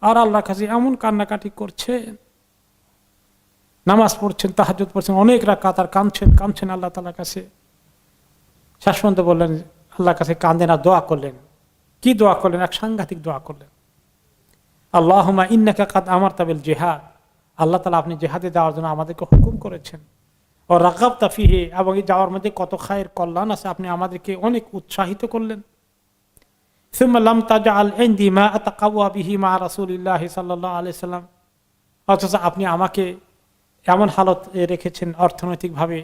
আর আল্লাহর কাছে এমন কান্নাকাটি করছেন, নামাজ পড়ছেন, তাহাজ্জুদ পড়ছেন, অনেক রাকাত আর কাঁদছেন আল্লাহ তাআলার কাছে। শেষ পর্যন্ত বললেন আল্লাহর কাছে কাঁদেন আর দোয়া করলেন। কি দোয়া করলেন? এক সাংঘাতিক দোয়া করলেন, আল্লাহুম্মা ইন্নাকা কাদ আমারতা বিল জিহাদ, আল্লাহ তাআলা আপনি জিহাদে যাওয়ার জন্য আমাদেরকে হুকুম করেছেন। ও রাগাবতা ফিহি, এবং এই যাওয়ার মধ্যে কত খায়ের কল্যাণ আছে, আপনি আমাদেরকে অনেক উৎসাহিত করলেন। সুম্মা লাম তাজআল ইনদি মা আতাকাওয়া বিহি মা রাসূলিল্লাহি সাল্লাল্লাহু আলাইহি সাল্লাম, অথচ আপনি আমাকে এমন হালত রেখেছেন অর্থনৈতিকভাবে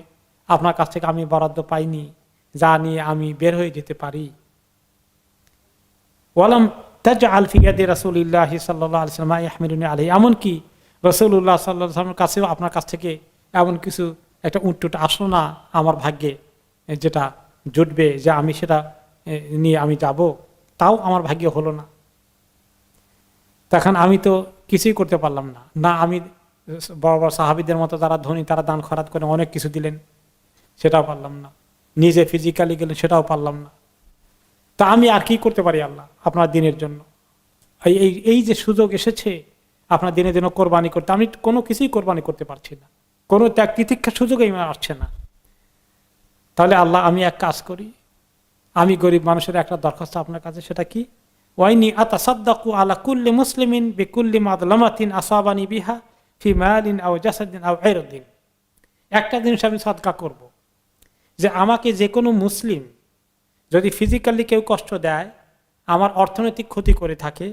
আপনার কাছ থেকে আমি বরাদ্দ পাইনি যা নিয়ে আমি বের হয়ে যেতে পারি। ওয়ালাম তাজআল ফি ইয়াদি রাসূলিল্লাহি সাল্লাল্লাহু আলাইহি সাল্লাম ইয়াহমিলুনি আলাইহি, এমনকি রাসূলুল্লাহ সাল্লাল্লাহু আলাইহি সাল্লামের কাছেও আপনার কাছ থেকে এমন কিছু একটা উটটুট আসলো না আমার ভাগ্যে, যেটা জুটবে যে আমি সেটা নিয়ে আমি যাব, তাও আমার ভাগ্যে হলো না। তখন আমি তো কিছুই করতে পারলাম না। না আমি বড় বড় সাহাবীদের মতো যারা ধনী তারা দান খয়রাত করে অনেক কিছু দিলেন, সেটাও পারলাম না। নিজে ফিজিক্যালি গেলেন, সেটাও পারলাম না। তা আমি আর কি করতে পারি আল্লাহ আপনার দিনের জন্য? এই যে সুযোগ এসেছে আপনার দিনের জন্য কোরবানি করতে, আমি কোনো কিছুই কোরবানি করতে পারছি না, কোনো ত্যাগ তিতিক্ষার সুযোগই আসছে না। তাহলে আল্লাহ আমি এক কাজ করি, আমি গরিব মানুষের একটা দরখাস্ত আপনার কাছে, সেটা কি? ওয়াইনি আতাসাদ্দাকু আলা কুল্লি মুসলিমিন বিকুল্লি মাদলামাতিন আসাবানি বিহা ফি মালিন আও জাসাদিন আও ইরদিন। একটা জিনিস আমি সাদকা করব, যে আমাকে যে কোনো মুসলিম যদি ফিজিক্যালি কেউ কষ্ট দেয়, আমার অর্থনৈতিক ক্ষতি করে থাকে,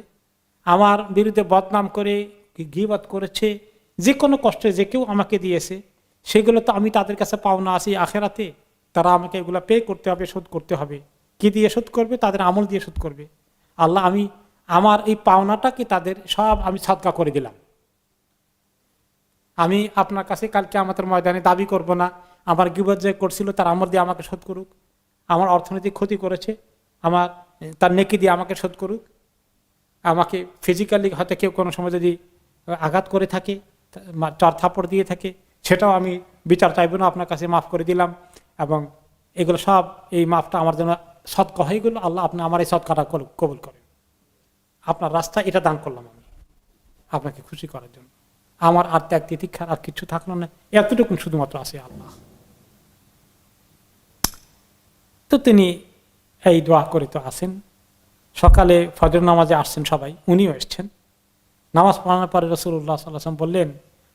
আমার বিরুদ্ধে বদনাম করে গীবত করেছে, যে কোনো কষ্টে যে কেউ আমাকে দিয়েছে, সেগুলো তো আমি তাদের কাছে পাওনা আছি আখেরাতে, তারা আমাকে এগুলো পে করতে হবে, শোধ করতে হবে। কি দিয়ে শোধ করবে? তাদের আমল দিয়ে শোধ করবে। আল্লাহ আমি আমার এই পাওনাটাকে তাদের সব আমি সাদকা করে দিলাম। আমি আপনার কাছে কালকে আমাদের ময়দানে দাবি করব না আমার গীবত যে করছিল তার আমল দিয়ে আমাকে শোধ করুক, আমার অর্থনৈতিক ক্ষতি করেছে আমার তার নেকি দিয়ে আমাকে শোধ করুক, আমাকে ফিজিক্যালি হয়তো কেউ কোনো সময় যদি আঘাত করে থাকে, চার থাপ্পড় দিয়ে থাকে, সেটাও আমি বিচার চাইব না, আপনার কাছে মাফ করে দিলাম। এবং এগুলো সব এই মাফটা আমার জন্য সদকা হয়ে গেল। আল্লাহ আপনি আমার এই সদকাটা কবুল করেন, আপনার রাস্তা এটা দান করলাম আমি আপনাকে খুশি করার জন্য। আমার আর ত্যাগ তিতিক্ষার আর কিছু থাকলো না, এতটুকু শুধুমাত্র আছে আল্লাহ। তো তিনি এই দোয়া করে তো আসেন। সকালে ফজর নামাজে আসছেন সবাই, উনিও এসছেন। নামাজ পড়ানোর পরে রাসূলুল্লাহ সাল্লাল্লাহু আলাইহি ওয়াসাল্লাম বললেন,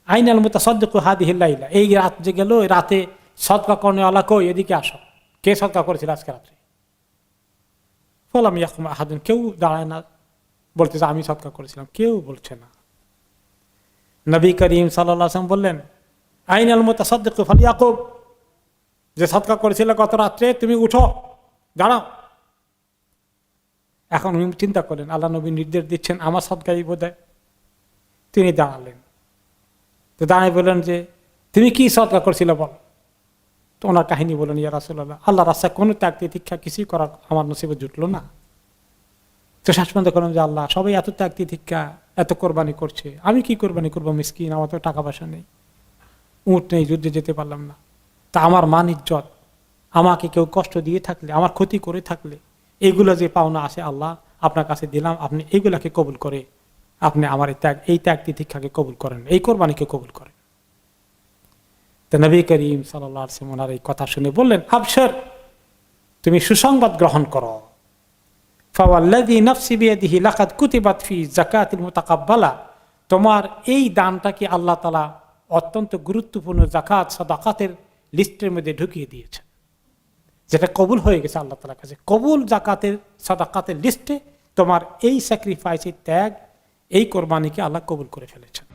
আইনাল মুতাসাদ্দিকু হাদিহিল লাইলা, এই রাত যে গেল, রাতে সদকা করেওয়ালা কই, এদিকে আসো, কে সদকা করেছিল আজকে রাত্রে? ফালাম ইয়াকুম আহাদুন, কেউ দাঁড়ায় না বলতেছে আমি সদকা করেছিলাম, কেউ বলছে না। নবী করিম সাল্লাল্লাহু আলাইহি ওয়াসাল্লাম বললেন, আইনাল মুতাসাদ্দিকু ফালিয়াকুম, যে সদকা করেছিল গত রাত্রে তুমি উঠো, দাঁড়াও। এখন উনি চিন্তা করেন আল্লাহ নবী নির্দেশ দিচ্ছেন আমার সদকাই বোধহয়। তিনি দাঁড়ালেন, তো দাঁড়িয়ে বললেন যে তুমি কি সদকা করছিল বল। তো ওনার কাহিনী বলেন, ইয়া রাসূলুল্লাহ, আল্লাহ রাস্তায় কোনো ত্যাগ তিতিক্ষা কিছুই করার আমার নসিবে জুটলো না। তো শেষ পর্যন্ত করলাম যে আল্লাহ সবাই এত ত্যাগ তিতিক্ষা এত কোরবানি করছে, আমি কি কোরবানি করবো? মিসকিন, আমার তো টাকা পয়সা নেই, উট নেই, যুদ্ধে যেতে পারলাম না। তা আমার মান ইজ্জত, আমাকে কেউ কষ্ট দিয়ে থাকলে, আমার ক্ষতি করে থাকলে, এইগুলো যে পাওনা আছে আল্লাহ আপনার কাছে দিলাম, আপনি এইগুলাকে কবুল করে আপনি আমার এই ত্যাগ তিতিক্ষাকে কবুল করেন, এই কোরবানিকে কবুল করেন। তো নবী করিম সাল্লাল্লাহু আলাইহি ওয়াসাল্লাম ওনার এই কথা শুনে বললেন, আবশর, তুমি সুসংবাদ গ্রহণ করো। ফাওয়াল্লাযী নাফসি বিয়াদিহি লাকাদ কুতিবাত ফি যাকাতিল মুতাকাব্বালা, তোমার এই দানটাকে আল্লাহ তাআলা অত্যন্ত গুরুত্বপূর্ণ যাকাত সাদাকাতের লিস্টের মধ্যে ঢুকিয়ে দিয়েছেন, যেটা কবুল হয়ে গেছে আল্লাহ তাআলার কাছে। কবুল যাকাতের সাদাকাতের লিস্টে তোমার এই স্যাক্রিফাইস, এই ত্যাগ, এই কোরবানিকে আল্লাহ কবুল করে ফেলেছেন।